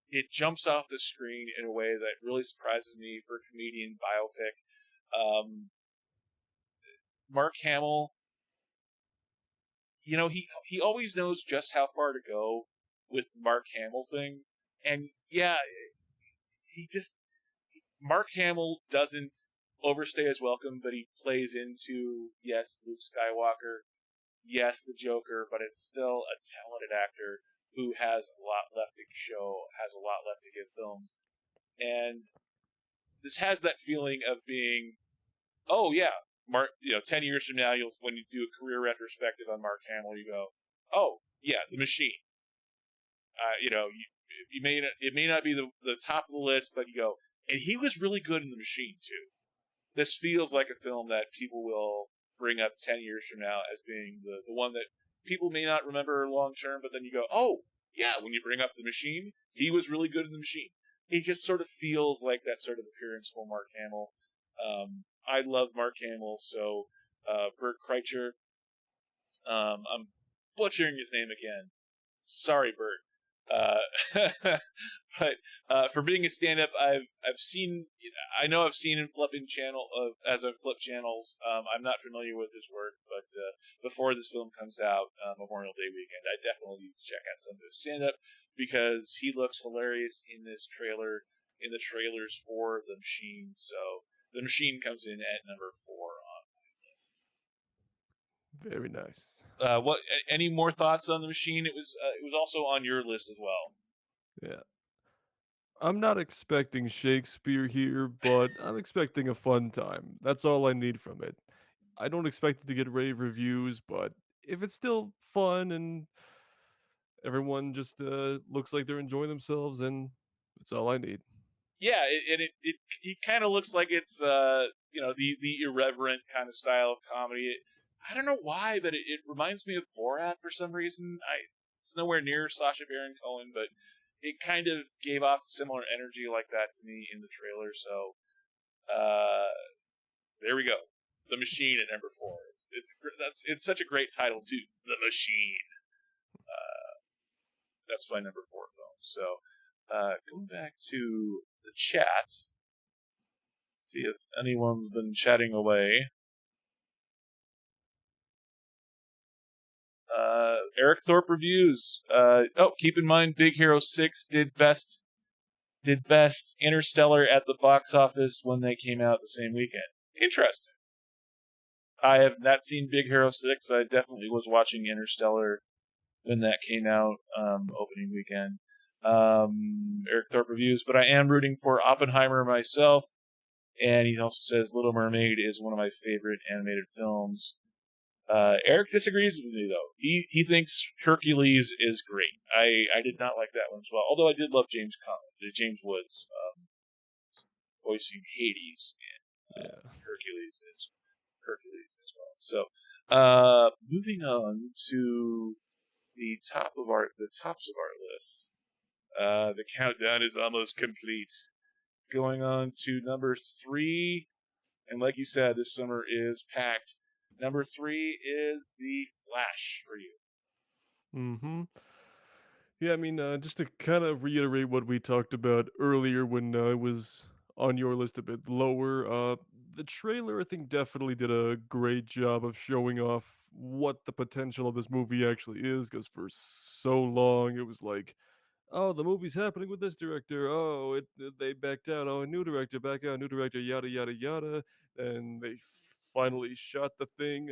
It jumps off the screen in a way that really surprises me for a comedian biopic. Mark Hamill, you know, he always knows just how far to go with the Mark Hamill thing. And yeah, Mark Hamill doesn't overstay his welcome, but he plays into, yes, Luke Skywalker, yes, the Joker, but it's still a talented actor who has a lot left to show, has a lot left to give films. And this has that feeling of being, oh yeah, Mark, 10 years from now, when you do a career retrospective on Mark Hamill, you go, oh yeah, The Machine. It may not be the top of the list, but you go, and he was really good in The Machine too. This feels like a film that people will bring up 10 years from now as being the one that people may not remember long term, but then you go, oh yeah, when you bring up The Machine, he was really good in The Machine. He just sort of feels like that sort of appearance for Mark Hamill. I love Mark Hamill, so Bert Kreischer. I'm butchering his name again. Sorry, Bert. But for being a stand-up, I've seen him flipping as I flip channels. I'm not familiar with his work, but before this film comes out, Memorial Day weekend, I definitely need to check out some of his stand-up because he looks hilarious in this trailer, in the trailers for The Machine. So The Machine comes in at number 4 on my list. Very nice. What? Any more thoughts on The Machine? It was also on your list as well. Yeah. I'm not expecting Shakespeare here, but I'm expecting a fun time. That's all I need from it. I don't expect it to get rave reviews, but if it's still fun and everyone just looks like they're enjoying themselves, then that's all I need. Yeah, it kind of looks like it's the irreverent kind of style of comedy. I don't know why, but it reminds me of Borat for some reason. It's nowhere near Sacha Baron Cohen, but it kind of gave off a similar energy like that to me in the trailer. So there we go, The Machine at number 4. It's such a great title too, The Machine. That's my number 4 film. So going back to the chat, see if anyone's been chatting away. Eric Thorpe reviews. Keep in mind, Big Hero 6 did best Interstellar at the box office when they came out the same weekend. Interesting. I have not seen Big Hero 6. I definitely was watching Interstellar when that came out opening weekend. Eric Thorpe reviews, but I am rooting for Oppenheimer myself. And he also says Little Mermaid is one of my favorite animated films. Eric disagrees with me, though. He thinks Hercules is great. I did not like that one as well, although I did love James Woods voicing Hades, and Hercules as well. So, moving on to the tops of our list. The countdown is almost complete. going on to number three. And like you said, this summer is packed. Number three is The Flash for you. Mm-hmm. Yeah, I mean, just to kind of reiterate what we talked about earlier when it was on your list a bit lower, the trailer I think definitely did a great job of showing off what the potential of this movie actually is. Because for so long it was like, oh, the movie's happening with this director. Oh, they backed out. Oh, a new director, back out, new director, yada yada yada. And they finally shot the thing.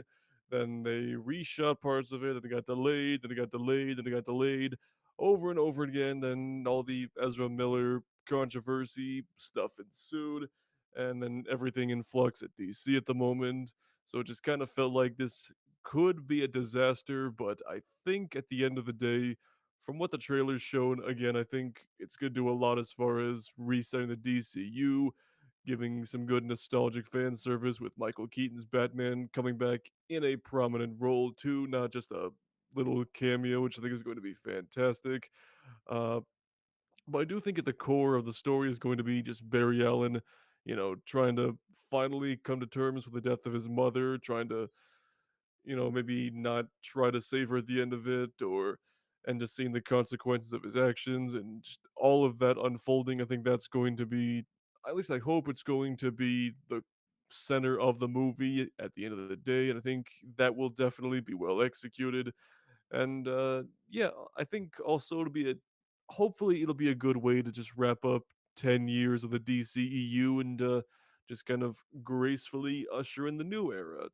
Then they reshot parts of it, and it got delayed. Then it got delayed. Then it got delayed over and over again. Then all the Ezra Miller controversy stuff ensued, and then everything in flux at DC at the moment. So it just kind of felt like this could be a disaster. But I think at the end of the day, from what the trailer's shown, again, I think it's gonna do a lot as far as resetting the DCU, giving some good nostalgic fan service with Michael Keaton's Batman coming back in a prominent role too, not just a little cameo, which I think is going to be fantastic. Uh, but I do think at the core of the story is going to be just Barry Allen, trying to finally come to terms with the death of his mother, trying to maybe not try to save her at the end of it, or and just seeing the consequences of his actions and just all of that unfolding. I think that's going to be, at least I hope it's going to be the center of the movie at the end of the day. And I think that will definitely be well executed. And yeah, I think also to be a hopefully it'll be a good way to just wrap up 10 years of the DCEU and just kind of gracefully usher in the new era.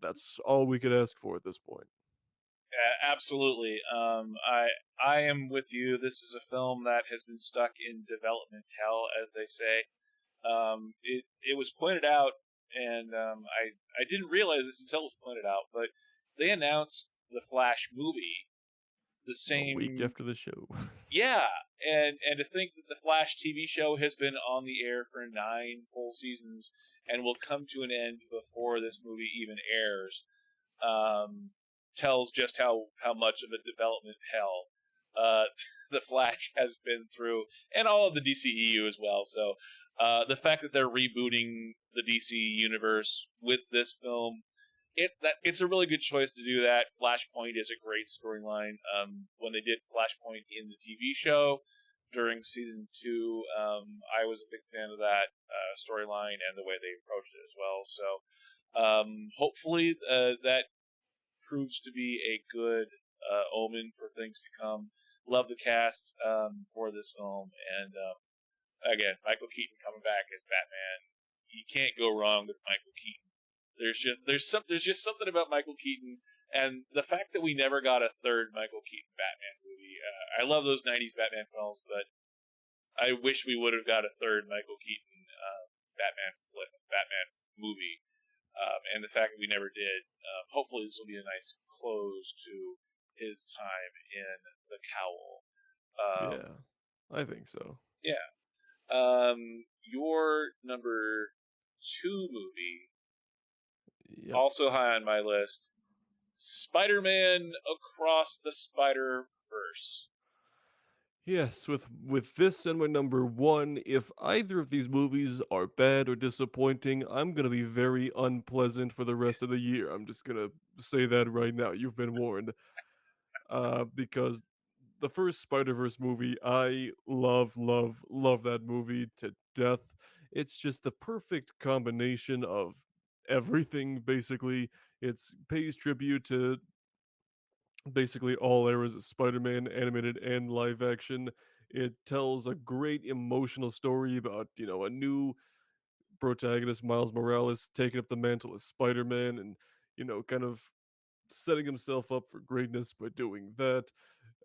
That's all we could ask for at this point. Yeah, absolutely. I am with you. This is a film that has been stuck in development hell, as they say. It was pointed out, and I didn't realize this until it was pointed out, but they announced the Flash movie the A week same. after the show. Yeah, and to think that the Flash TV show has been on the air for 9 full seasons and will come to an end before this movie even airs, um, tells just how much of a development hell the Flash has been through, and all of the DCEU as well. So the fact that they're rebooting the DC universe with this film, it's a really good choice to do that. Flashpoint is a great storyline. When they did Flashpoint in the TV show during season 2, I was a big fan of that storyline and the way they approached it as well. So hopefully that proves to be a good omen for things to come. Love the cast for this film, and again, Michael Keaton coming back as Batman. You can't go wrong with Michael Keaton. There's just something about Michael Keaton, and the fact that we never got a third Michael Keaton Batman movie. I love those '90s Batman films, but I wish we would have got a third Michael Keaton Batman movie. And the fact that we never did, hopefully this will be a nice close to his time in the cowl. Yeah, I think so. Yeah. Your number 2 movie, Yep. also high on my list, Spider-Man Across the Spider-Verse. Yes, with this and my number one, if either of these movies are bad or disappointing, I'm gonna be very unpleasant for the rest of the year. I'm just gonna say that right now. You've been warned. Because the first Spider-Verse movie, I love, love, love that movie to death. It's just the perfect combination of everything, basically. It's pays tribute to basically all eras of Spider-Man, animated and live action. It tells a great emotional story about, a new protagonist, Miles Morales, taking up the mantle as Spider-Man and, kind of setting himself up for greatness by doing that.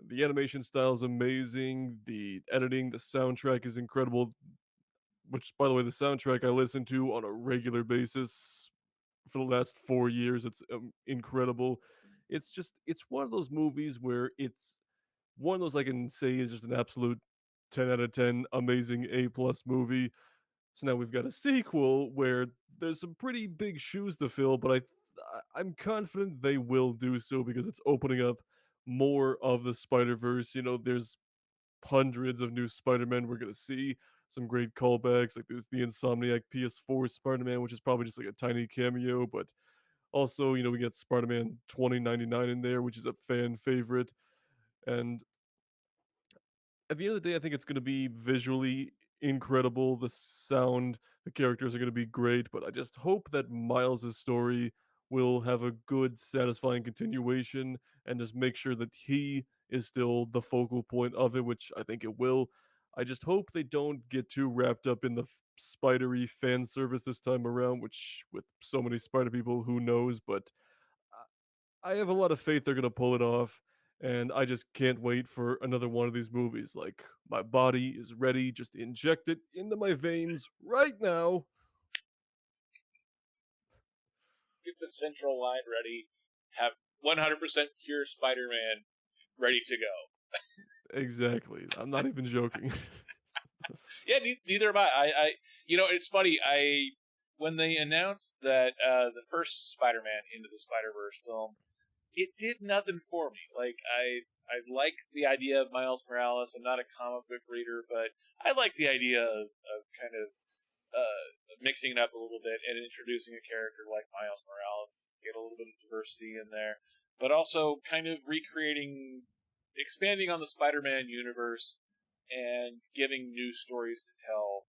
The animation style is amazing. The editing, the soundtrack is incredible. Which, by the way, the soundtrack I listen to on a regular basis for the last 4 years. It's incredible. It's one of those movies where it's one of those I can say is just an absolute 10 out of 10 amazing A plus movie. So now we've got a sequel where there's some pretty big shoes to fill, but I'm confident they will do so because it's opening up more of the Spider Verse. There's hundreds of new Spider Men we're gonna see. some great callbacks. Like there's the Insomniac PS4 Spider-Man, which is probably just like a tiny cameo, but also, we get Spider-Man 2099 in there, which is a fan favorite. And at the end of the day, I think it's going to be visually incredible. The sound, the characters are going to be great, but I just hope that Miles' story will have a good, satisfying continuation and just make sure that he is still the focal point of it, which I think it will. I just hope they don't get too wrapped up in the spidery fan service this time around, which with so many spider people, who knows, but I have a lot of faith they're gonna pull it off, and I just can't wait for another one of these movies. Like, my body is ready, just inject it into my veins right now. Get the central line ready. Have 100% pure Spider-Man ready to go. Exactly. I'm not even joking. Yeah, neither am I. It's funny. When they announced that the first Spider-Man Into the Spider-Verse film, it did nothing for me. Like I like the idea of Miles Morales. I'm not a comic book reader, but I like the idea of kind of mixing it up a little bit and introducing a character like Miles Morales, get a little bit of diversity in there, but also kind of expanding on the Spider-Man universe and giving new stories to tell.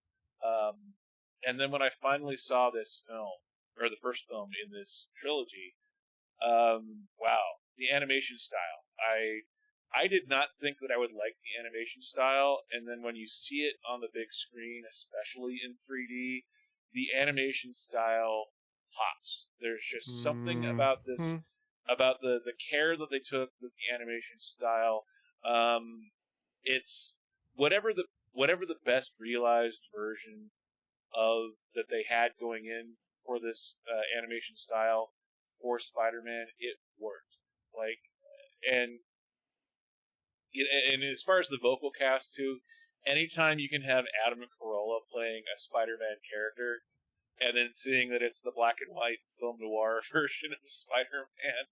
And then when I finally saw this film, or the first film in this trilogy, wow, the animation style. I did not think that I would like the animation style, and then when you see it on the big screen, especially in 3D, the animation style pops. There's just something about this, Mhm. about the care that they took with the animation style. It's whatever the best realized version of that they had going in for this animation style for Spider-Man, it worked. Like, and and as far as the vocal cast too, anytime you can have Adam Carolla playing a Spider-Man character, and then seeing that it's the black and white film noir version of Spider-Man,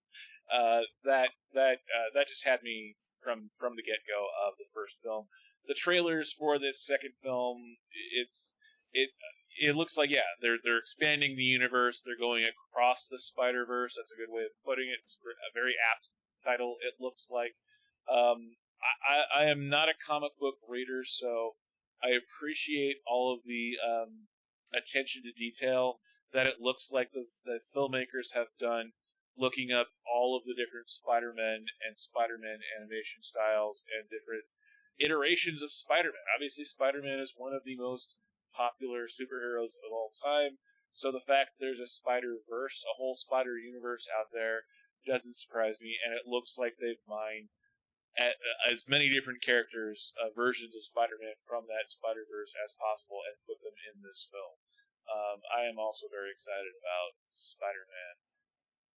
that just had me from the get go of the first film. The trailers for this second film, it it looks like, yeah, they're expanding the universe. They're going across the Spider Verse. That's a good way of putting it. It's a very apt title. It looks like. I am not a comic book reader, so I appreciate all of the attention to detail that it looks like the filmmakers have done, looking up all of the different Spider-Man and Spider-Man animation styles and different iterations of Spider-Man. Obviously, Spider-Man is one of the most popular superheroes of all time, so the fact that there's a Spider-Verse, a whole Spider Universe out there, doesn't surprise me, and it looks like they've mined as many different characters, versions of Spider-Man from that Spider-Verse as possible, and put them in this film. I am also very excited about Spider-Man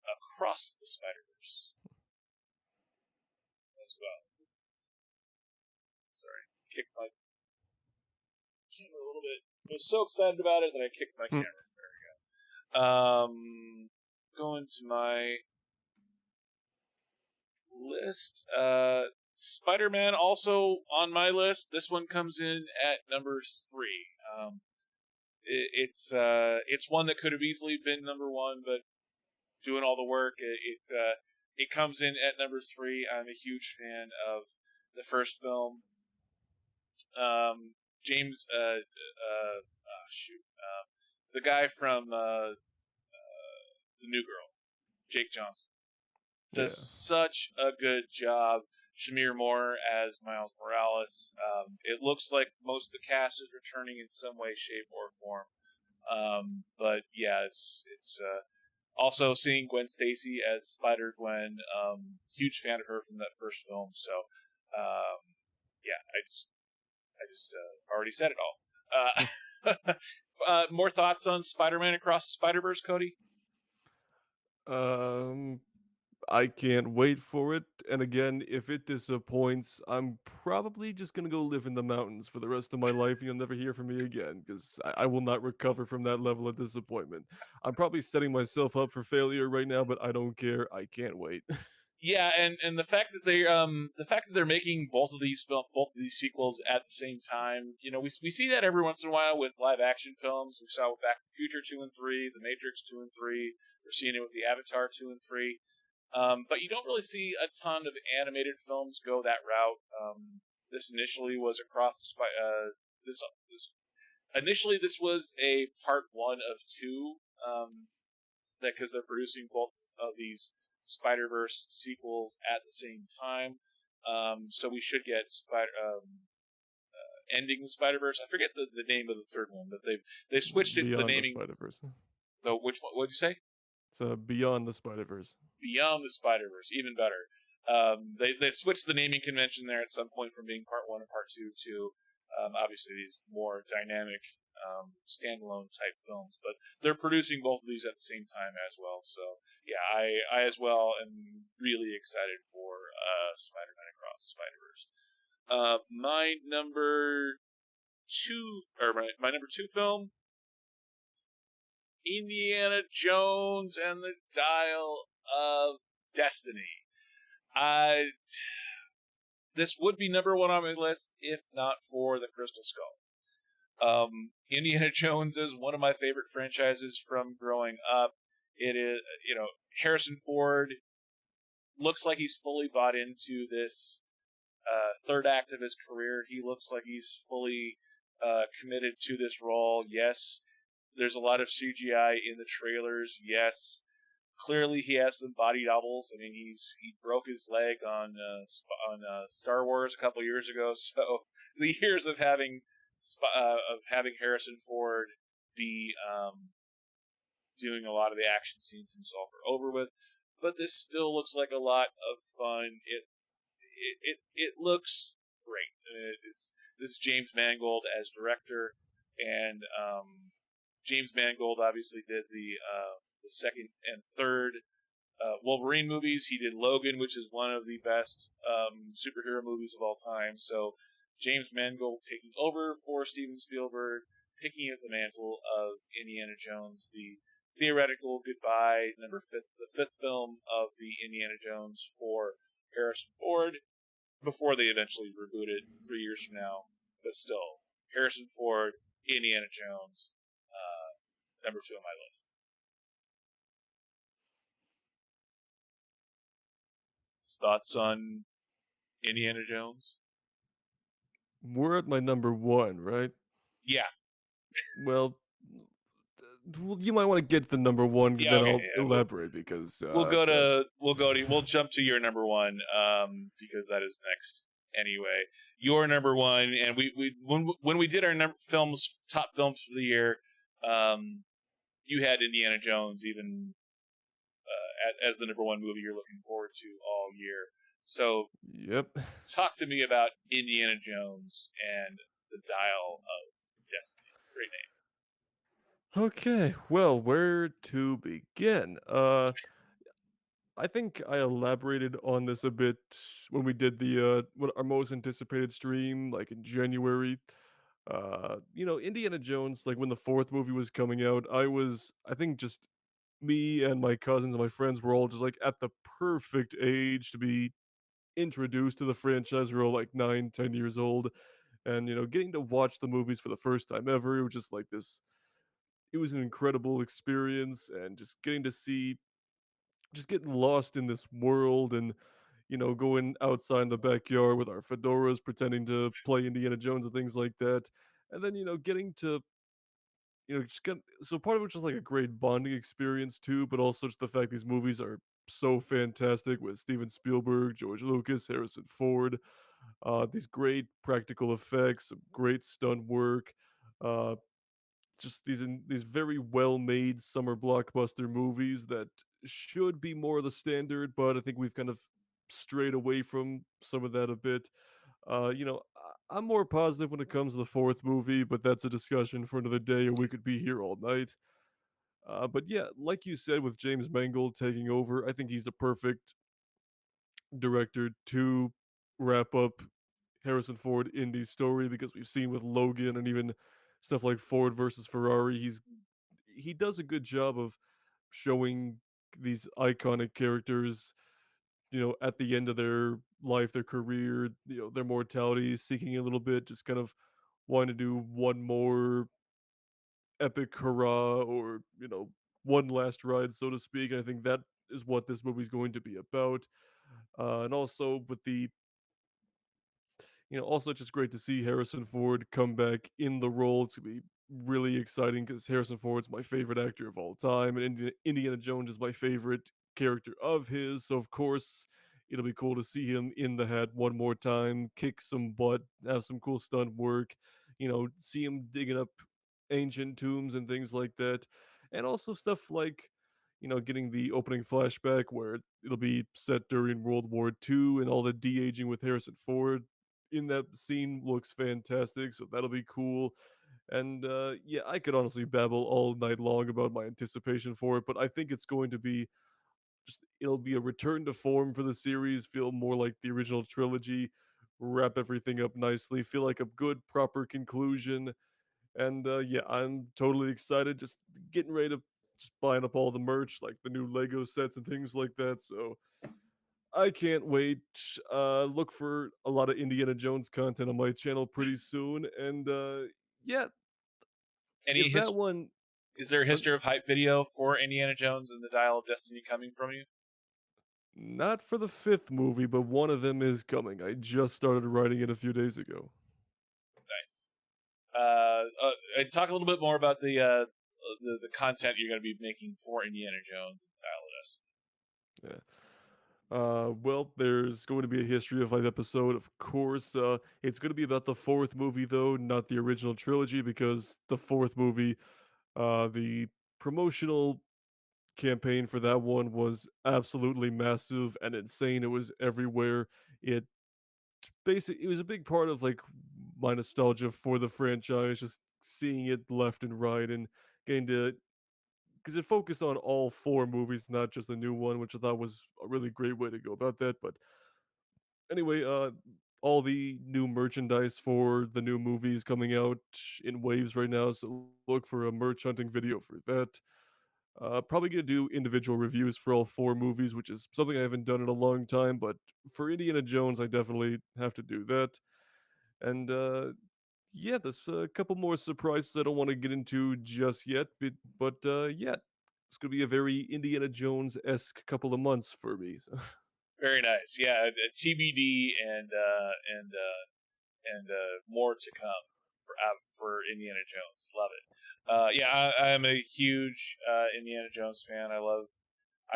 across the Spider-Verse as well. Sorry, kicked my camera a little bit. I was so excited about it that I kicked my Hmm. camera. Going to my list. Spider-Man also on my list. This one comes in at number 3. It's one that could have easily been number 1, but doing all the work, it comes in at number 3. I'm a huge fan of the first film. James, the guy from the New Girl, Jake Johnson, does Yeah. such a good job. Shamir Moore as Miles Morales. It looks like most of the cast is returning in some way, shape, or form. But yeah, it's also seeing Gwen Stacy as Spider Gwen. Huge fan of her from that first film. So yeah, I just already said it all. More thoughts on Spider-Man Across the Spider-Verse, Cody? Um, I can't wait for it. And again, if it disappoints, I'm probably just gonna go live in the mountains for the rest of my life. You'll never hear from me again because I will not recover from that level of disappointment. I'm probably setting myself up for failure right now, but I don't care. I can't wait. Yeah, and the fact that they're making both of these sequels at the same time, we see that every once in a while with live action films. We saw it with Back to the Future 2 and 3, The Matrix 2 and 3. We're seeing it with the Avatar 2 and 3. But you don't really see a ton of animated films go that route. This initially was across the this initially this was a part one of two. That because they're producing both of these Spider-Verse sequels at the same time. So we should get ending the Spider-Verse. I forget the name of the third one, but they switched it the Beyond the naming. Spider-Verse. So which one? What'd you say? It's Beyond the Spider-Verse. Beyond the Spider-Verse, even better. They switched the naming convention there at some point from being part one and part two to obviously these more dynamic standalone type films, but they're producing both of these at the same time as well. So yeah, I as well am really excited for Spider-Man Across the Spider-Verse. My number two, or my number two film, Indiana Jones and the Dial of Destiny. This would be number one on my list if not for the Crystal Skull. Indiana Jones is one of my favorite franchises from growing up. It is, Harrison Ford looks like he's fully bought into this third act of his career. He looks like he's fully committed to this role. Yes, there's a lot of CGI in the trailers. Yes, clearly he has some body doubles. I mean, he broke his leg on Star Wars a couple years ago. So the years of having Harrison Ford be doing a lot of the action scenes himself are over with. But this still looks like a lot of fun. It looks great. This is James Mangold as director, and James Mangold obviously did the second and third Wolverine movies. He did Logan, which is one of the best superhero movies of all time. So James Mangold taking over for Steven Spielberg, picking up the mantle of Indiana Jones, the theoretical goodbye, the fifth film of the Indiana Jones for Harrison Ford, before they eventually reboot it 3 years from now. But still, Harrison Ford, Indiana Jones, number two on my list. Thoughts on Indiana Jones? We're at my number one, right? Yeah. Well, well, you might want to get to the number one, Yeah, then okay, I'll yeah. elaborate because We'll jump to your number one, because that is next anyway. Your number one, and when we did our top films for the year, you had Indiana Jones even as the number one movie you're looking forward to all year. So, yep. talk to me about Indiana Jones and the Dial of Destiny. Great name. Okay, well, where to begin? I think I elaborated on this a bit when we did our most anticipated stream, like in January. Indiana Jones, like when the fourth movie was coming out, I think just me and my cousins and my friends were all just like at the perfect age to be introduced to the franchise. We were all like 9, 10 years old. And, getting to watch the movies for the first time ever, it was just like this. It was an incredible experience, and just getting to see, just getting lost in this world, and going outside in the backyard with our fedoras, pretending to play Indiana Jones and things like that. And then, getting to, just get so part of it was just like a great bonding experience too, but also just the fact these movies are so fantastic with Steven Spielberg, George Lucas, Harrison Ford, these great practical effects, some great stunt work, uh, just these very well made summer blockbuster movies that should be more the standard, but I think we've kind of strayed away from some of that a bit. I'm more positive when it comes to the fourth movie, but that's a discussion for another day, or we could be here all night. But yeah, like you said, with James Mangold taking over, I think he's a perfect director to wrap up Harrison Ford in the story, because we've seen with Logan and even stuff like Ford versus Ferrari, he does a good job of showing these iconic characters, at the end of their life, their career, their mortality, seeking a little bit, just kind of wanting to do one more epic hurrah or, one last ride, so to speak. And I think that is what this movie's going to be about. And also with also it's just great to see Harrison Ford come back in the role. It's gonna be really exciting because Harrison Ford's my favorite actor of all time, and Indiana Jones is my favorite character of his. So of course, it'll be cool to see him in the hat one more time, kick some butt, have some cool stunt work. See him digging up ancient tombs and things like that, and also stuff like getting the opening flashback where it'll be set during World War II and all the de-aging with Harrison Ford in that scene looks fantastic, so that'll be cool. And yeah, I could honestly babble all night long about my anticipation for it, but I think it's going to be it'll be a return to form for the series, feel more like the original trilogy, wrap everything up nicely, feel like a good, proper conclusion. And yeah, I'm totally excited. Just getting ready to just buying up all the merch, like the new Lego sets and things like that. So I can't wait. Look for a lot of Indiana Jones content on my channel pretty soon. And yeah, Any give that his one. Is there a uh, history of hype video for Indiana Jones and the Dial of Destiny coming from you? Not for the fifth movie, but one of them is coming. I just started writing it a few days ago. Nice. And talk a little bit more about the content you're going to be making for Indiana Jones and the Dial of Destiny. Yeah. Well, there's going to be a history of life episode, of course. It's going to be about the fourth movie, though, not the original trilogy, because the fourth movie, the promotional campaign for that one was absolutely massive and insane. It was everywhere. It it was a big part of like my nostalgia for the franchise, just seeing it left and right and getting to because it focused on all four movies, not just the new one, which I thought was a really great way to go about that. But anyway, all the new merchandise for the new movies coming out in waves right now, so look for a merch hunting video for that. Probably gonna do individual reviews for all four movies, which is something I haven't done in a long time. But for Indiana Jones, I definitely have to do that. And yeah, there's a couple more surprises I don't want to get into just yet. But yeah, it's gonna be a very Indiana Jones esque couple of months for me. So. Very nice. Yeah, TBD and more to come for Indiana Jones. Love it. Yeah, I am a huge Indiana Jones fan. I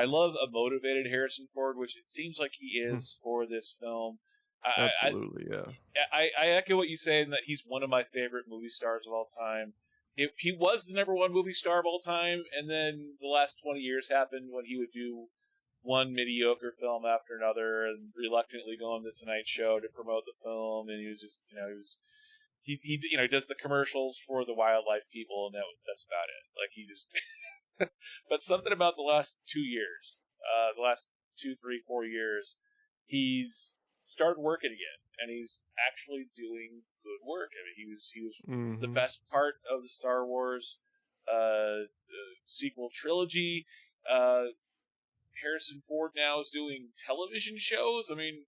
love a motivated Harrison Ford, which it seems like he Hmm, is for this film. I, I, absolutely, yeah. I echo what you say in that he's one of my favorite movie stars of all time. He was the number one movie star of all time, and then the last 20 years happened when he would do one mediocre film after another and reluctantly go on the Tonight Show to promote the film. And he was just, he does the commercials for the wildlife people, and that's about it. Like he just, but something about the last 2 years, the last 2, 3, 4 years, he's started working again, and he's actually doing good work. I mean, he was the Hmm. best part of the Star Wars sequel trilogy. Uh, Harrison Ford now is doing television shows. I mean,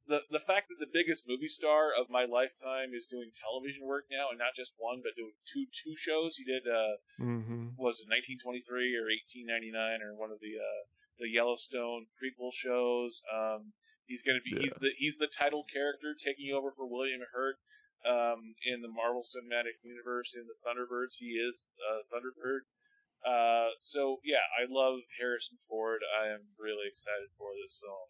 the fact that the biggest movie star of my lifetime is doing television work now, and not just one, but doing two shows. He did Hmm. was it 1923 or 1899 or one of the Yellowstone prequel shows. He's gonna be Yeah. he's the title character taking over for William Hurt in the Marvel Cinematic Universe in the Thunderbirds. He is Thunderbird. So yeah, I love Harrison Ford. I am really excited for this film,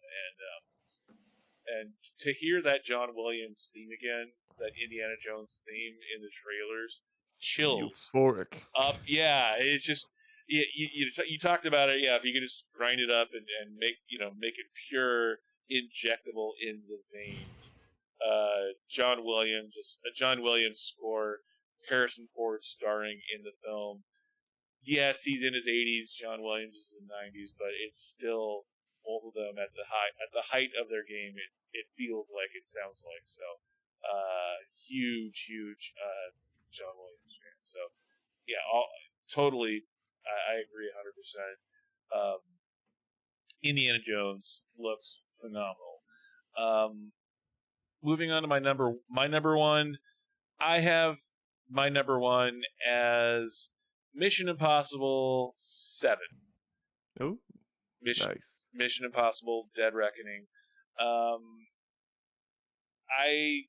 and to hear that John Williams theme again, that Indiana Jones theme in the trailers, chills Euphoric. up. Yeah, it's just you talked about it. Yeah, if you could just grind it up and make it pure, injectable in the veins. A John Williams score, Harrison Ford starring in the film. Yes, he's in his 80s. John Williams is in his 90s, but it's still both of them at the height of their game. It feels like, it sounds like. So, huge John Williams fan. So yeah, totally. I agree 100%. Um, Indiana Jones looks phenomenal. Moving on to my number one, I have my number one as Mission Impossible 7. Oh, Mission nice. Mission Impossible Dead Reckoning. Um, I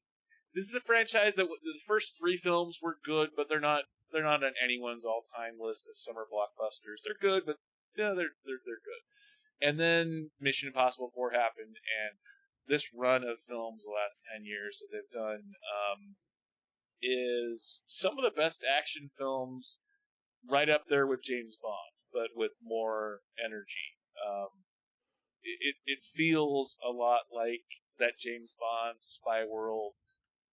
This is a franchise that the first 3 films were good, but they're not on anyone's all-time list of summer blockbusters. They're good, but yeah, they're good. And then Mission Impossible 4 happened, and this run of films the last 10 years that they've done is some of the best action films, right up there with James Bond, but with more energy. It feels a lot like that James Bond spy world,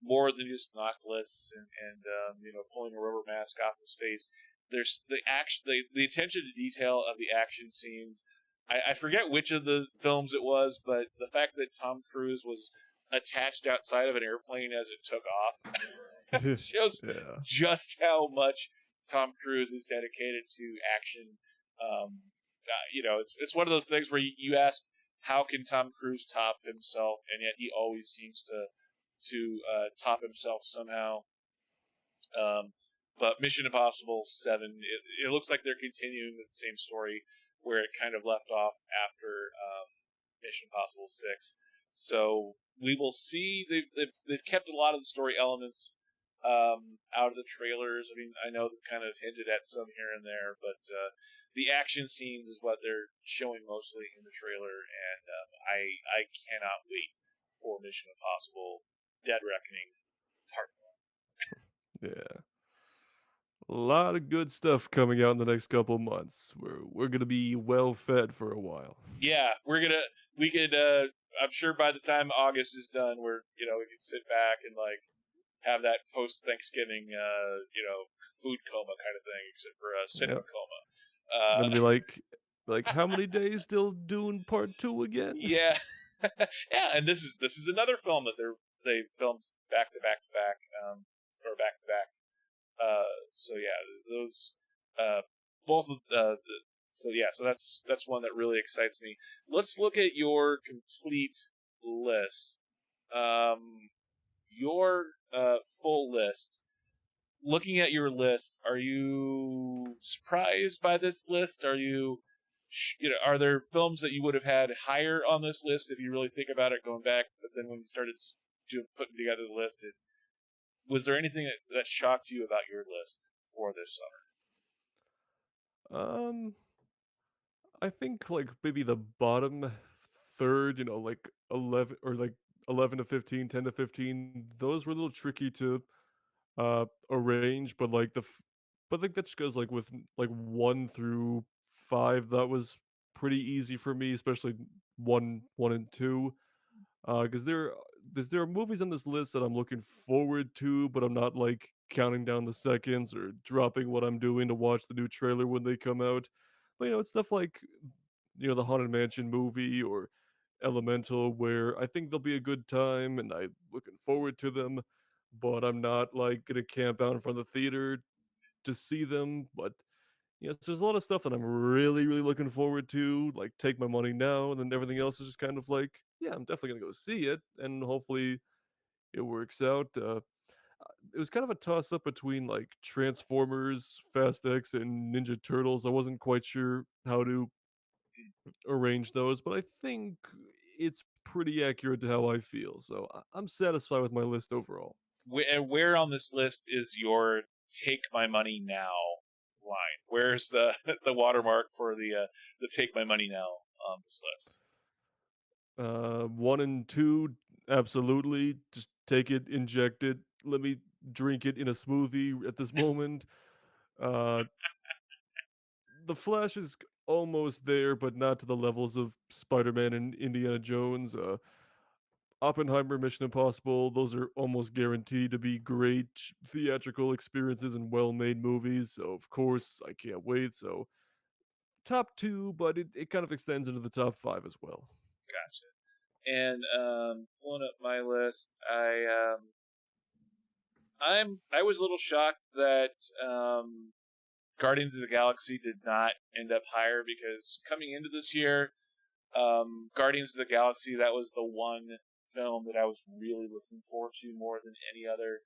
more than just knock lists and pulling a rubber mask off his face. There's the attention to detail of the action scenes. I forget which of the films it was, but the fact that Tom Cruise was attached outside of an airplane as it took off shows Yeah. just how much Tom Cruise is dedicated to action. It's one of those things where you ask, how can Tom Cruise top himself, and yet he always seems to top himself somehow. But Mission Impossible 7, it looks like they're continuing with the same story where it kind of left off after Mission Impossible 6. So we will see. They've kept a lot of the story elements out of the trailers. I mean, I know they've kind of hinted at some here and there, but the action scenes is what they're showing mostly in the trailer, and I cannot wait for Mission Impossible Dead Reckoning Part 1. Yeah. A lot of good stuff coming out in the next couple months. We're gonna be well fed for a while. Yeah, we could I'm sure by the time August is done, we can sit back and like have that post Thanksgiving food coma kind of thing, except for a cinema Yep. coma. Gonna be like how many days till doing part 2 again? Yeah. Yeah, and this is another film that they filmed back to back to back, or back to back. So yeah, those both of so that's one that really excites me. Let's look at your complete list. Your full list. Looking at your list, are you surprised by this list? Are there films that you would have had higher on this list if you really think about it going back? But then when you started putting together the list, was there anything that shocked you about your list for this Um, I think like maybe the bottom third, like 11 or like 11 to 15, 10 to 15, those were a little tricky to arrange, but but I think that just goes like with like 1 through 5, that was pretty easy for me, especially 1 and 2. Because there are movies on this list that I'm looking forward to, but I'm not like counting down the seconds or dropping what I'm doing to watch the new trailer when they come out. But it's stuff like the Haunted Mansion movie or Elemental, where I think they'll be a good time and I'm looking forward to them, but I'm not like gonna camp out in front of the theater to see them. But so there's a lot of stuff that I'm really, really looking forward to, like Take My Money Now, and then everything else is just kind of like, yeah, I'm definitely gonna go see it, and hopefully it works out. It was kind of a toss up between like Transformers, Fast X, and Ninja Turtles. I wasn't quite sure how to arrange those, but I think it's pretty accurate to how I feel. So I'm satisfied with my list overall. where on this list is your "Take My Money Now" line? Where's the the watermark for the "Take My Money Now" on this list? 1 and 2, absolutely. Just take it, inject it. Let me drink it in a smoothie at this moment. Uh, the Flash is almost there, but not to the levels of Spider-Man and Indiana Jones. Oppenheimer, Mission Impossible, those are almost guaranteed to be great theatrical experiences and well-made movies. So of course, I can't wait. So top 2, but it kind of extends into the top 5 as well. Gotcha. And pulling up my list, I was a little shocked that Guardians of the Galaxy did not end up higher, because coming into this year, Guardians of the Galaxy, that was the one film that I was really looking forward to more than any other.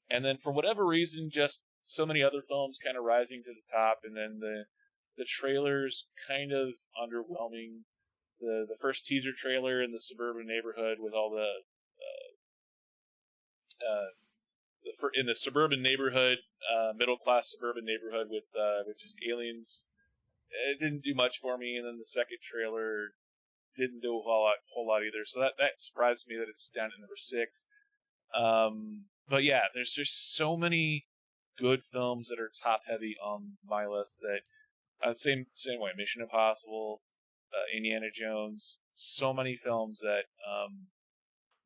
And then for whatever reason, just so many other films kind of rising to the top, and then the trailers kind of underwhelming. The first teaser trailer in the suburban neighborhood with all in the suburban neighborhood, middle class suburban neighborhood with just aliens. It didn't do much for me, and then the second trailer didn't do a whole lot either. So that surprised me that it's down at number 6. But yeah, there's just so many good films that are top heavy on my list that same way. Mission Impossible, Indiana Jones, so many films that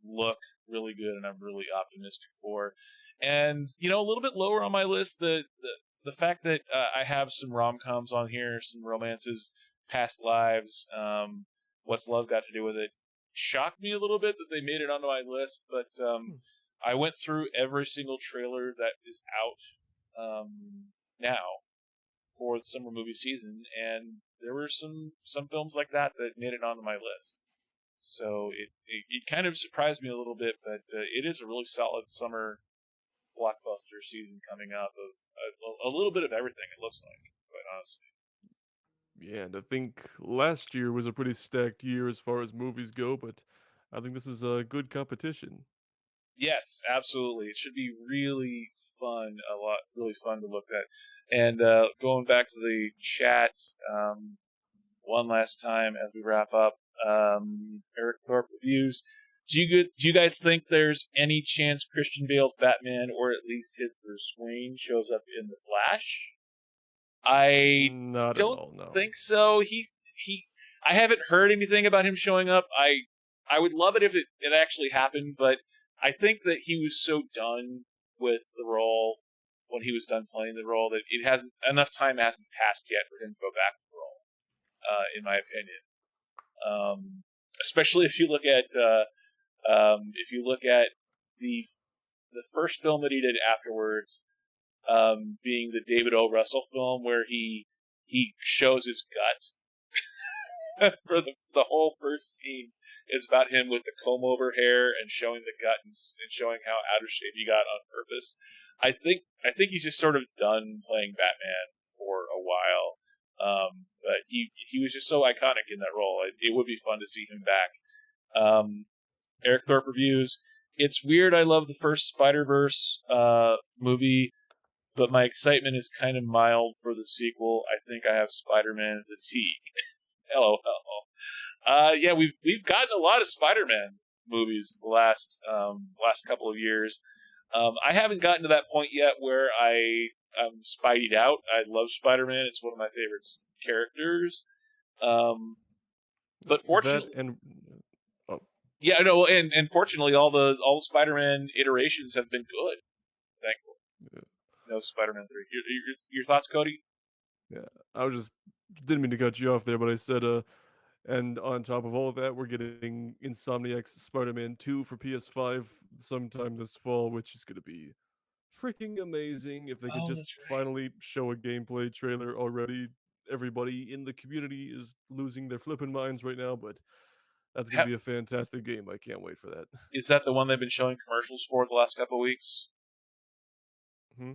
look really good, and I'm really optimistic for. And a little bit lower on my list, the fact that I have some rom-coms on here, some romances, past lives, What's Love Got to Do with It, shocked me a little bit that they made it onto my list. But I went through every single trailer that is out now for the summer movie season, and there were some films like that made it onto my list. So it kind of surprised me a little bit, but it is a really solid summer blockbuster season coming up of a little bit of everything, it looks like, quite honestly. Yeah, and I think last year was a pretty stacked year as far as movies go, but I think this is a good competition. Yes, absolutely. It should be really fun, really fun to look at. And going back to the chat one last time as we wrap up, Eric Thorpe reviews. Do you guys think there's any chance Christian Bale's Batman, or at least his Bruce Wayne, shows up in The Flash? I Not at don't all, no. think so. I haven't heard anything about him showing up. I would love it if it actually happened, but I think that he was so done with the role when he was done playing the role that it hasn't enough time hasn't passed yet for him to go back to the role. In my opinion, especially if you look at the first film that he did afterwards, being the David O. Russell film where he shows his gut for the whole first scene is about him with the comb over hair and showing the gut and showing how out of shape he got on purpose. I think he's just sort of done playing Batman for a while. But he was just so iconic in that role. It would be fun to see him back. Eric Thorpe reviews. It's weird. I love the first Spider-Verse movie, but my excitement is kind of mild for the sequel. I think I have Spider-Man fatigue. LOL. Yeah, we've gotten a lot of Spider-Man movies the last couple of years. I haven't gotten to that point yet where I'm Spidey'd out. I love Spider-Man. It's one of my favorite characters. But fortunately, yeah, no, and fortunately, all the Spider-Man iterations have been good. Thankfully, no Spider-Man 3. Your thoughts, Cody? Yeah, I was just didn't mean to cut you off there, but I said, and on top of all of that, we're getting Insomniac's Spider-Man 2 for PS5 sometime this fall, which is going to be freaking amazing. If they could just That's right. finally show a gameplay trailer already. Everybody in the community is losing their flipping minds right now, but that's going to be a fantastic game. I can't wait for that. Is that the one they've been showing commercials for the last couple of weeks? Hmm?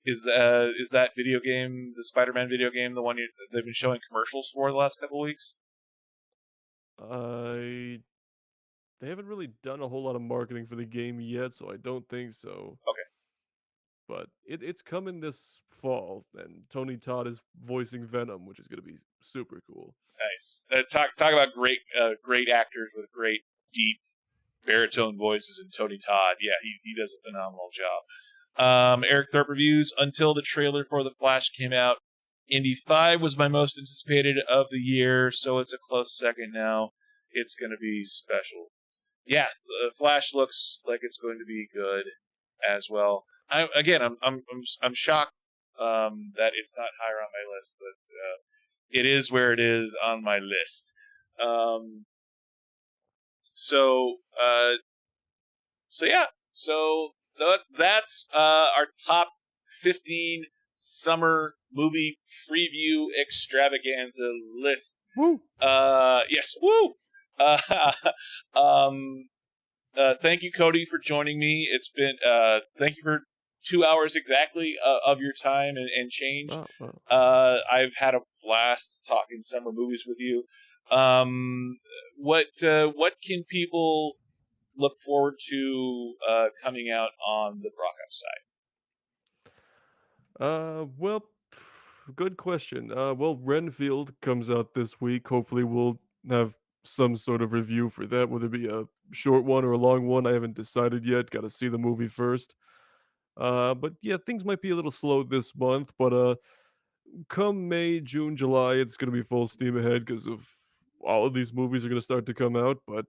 Is that video game, the Spider-Man video game, the one they've been showing commercials for the last couple of weeks? They haven't really done a whole lot of marketing for the game yet, so I don't think so. Okay. But it's coming this fall, and Tony Todd is voicing Venom, which is going to be super cool. Nice. Talk about great actors with great deep baritone voices, and Tony Todd. Yeah, he does a phenomenal job. Eric Thorpe reviews. Until the trailer for The Flash came out, Indy 5 was my most anticipated of the year, so it's a close second now. It's going to be special. Yeah, The Flash looks like it's going to be good as well. I'm shocked that it's not higher on my list, but it is where it is on my list. So yeah. So that's our top 15 summer movie preview extravaganza list. Woo! Yes, woo! Uh, um, thank you, Cody, for joining me. It's been thank you for 2 hours exactly of your time and change. Oh, oh. I've had a blast talking summer movies with you. What can people look forward to coming out on the Brockopp side? Well, good question. Well, Renfield comes out this week. Hopefully, we'll have some sort of review for that, whether it be a short one or a long one. I haven't decided yet. Got to see the movie first. But yeah, things might be a little slow this month, but come May, June, July, it's gonna be full steam ahead because of all of these movies are gonna start to come out. But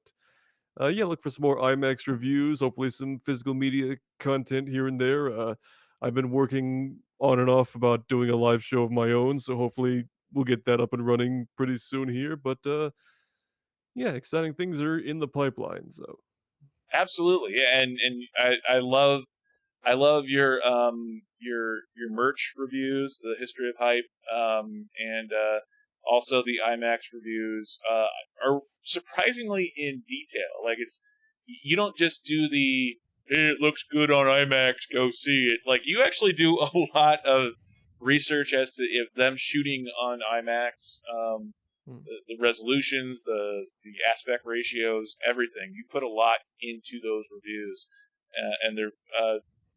yeah, look for some more IMAX reviews, hopefully some physical media content here and there. I've been working on and off about doing a live show of my own, so hopefully we'll get that up and running pretty soon here. But yeah, exciting things are in the pipeline. So Absolutely, yeah, and I love your merch reviews, the history of hype, and also the IMAX reviews are surprisingly in detail. Like you don't just do the it looks good on IMAX, go see it. Like you actually do a lot of research as to if them shooting on IMAX. mm, The resolutions, the aspect ratios, everything. You put a lot into those reviews, and they're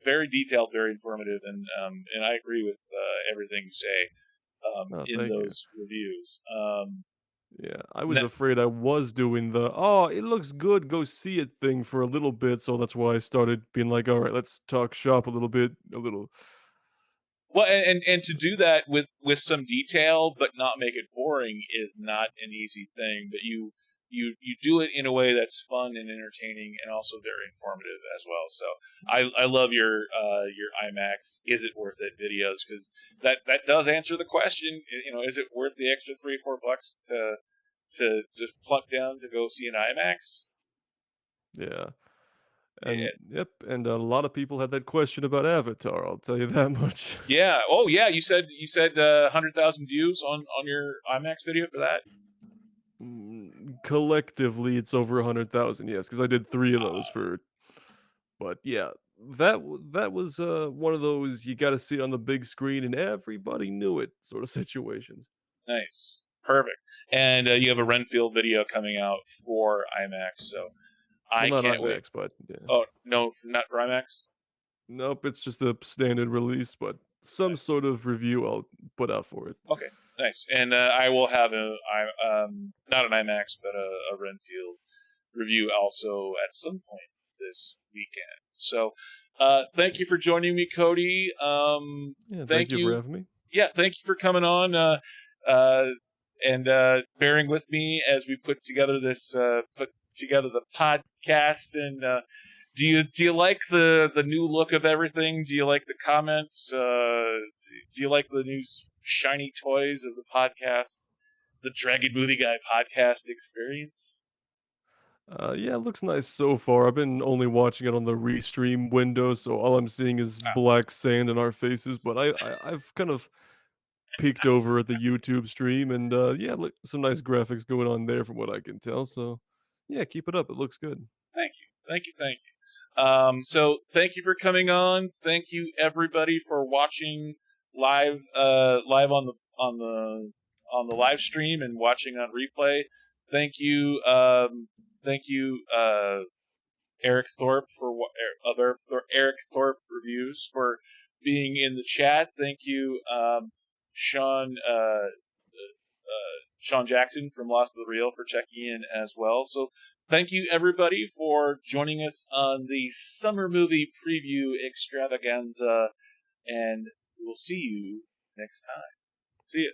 very detailed, very informative, and I agree with everything you say oh, in thank you. those reviews. Yeah, I was Ne- afraid I was doing the "oh, it looks good, go see it" thing for a little bit, so that's why I started being like, "All right, let's talk shop a little bit, a little." well, and to do that with some detail, but not make it boring, is not an easy thing. But you do it in a way that's fun and entertaining, and also very informative as well. So I love your IMAX is it worth it videos, because that does answer the question. You know, is it worth the extra $3-4 to plunk down to go see an IMAX? Yeah, and Yeah. yep, and a lot of people had that question about Avatar. I'll tell you that much. Yeah. Oh, yeah. You said 100,000 views on your IMAX video for that. Collectively, it's over 100,000. Yes, because I did 3 of those for. But yeah, that was one of those you got to see it on the big screen and everybody knew it sort of situations. Nice. Perfect. And you have a Renfield video coming out for IMAX, so Well, I not can't wait. IMAX, but yeah. Oh, no, not for IMAX? Nope, it's just a standard release, but some Nice. sort of review I'll put out for it. Okay, nice. And I will have not an IMAX, but a Renfield review also at some point this weekend. So thank you for joining me, Cody. Yeah, thank Thank you for you. having me. Yeah, thank you for coming on uh, and bearing with me as we put together the podcast. And do you like the new look of everything? Do you like the comments? Do you like the new shiny toys of the podcast, the Dragon Movie Guy podcast experience? Yeah, it looks nice so far. I've been only watching it on the restream window, so all I'm seeing is Ah, black sand in our faces. But I've kind of peeked over at the YouTube stream, and yeah, look, some nice graphics going on there from what I can tell. So yeah, keep it up. It looks good. thank you, thank you, thank you. So thank you for coming on. Thank you everybody for watching live on the live stream and watching on replay. Thank you, thank you, Eric Thorpe Eric Thorpe reviews for being in the chat. Thank you, Sean Sean Jackson from Lost of the Real for checking in as well. So thank you everybody for joining us on the summer movie preview extravaganza, and we'll see you next time. See ya.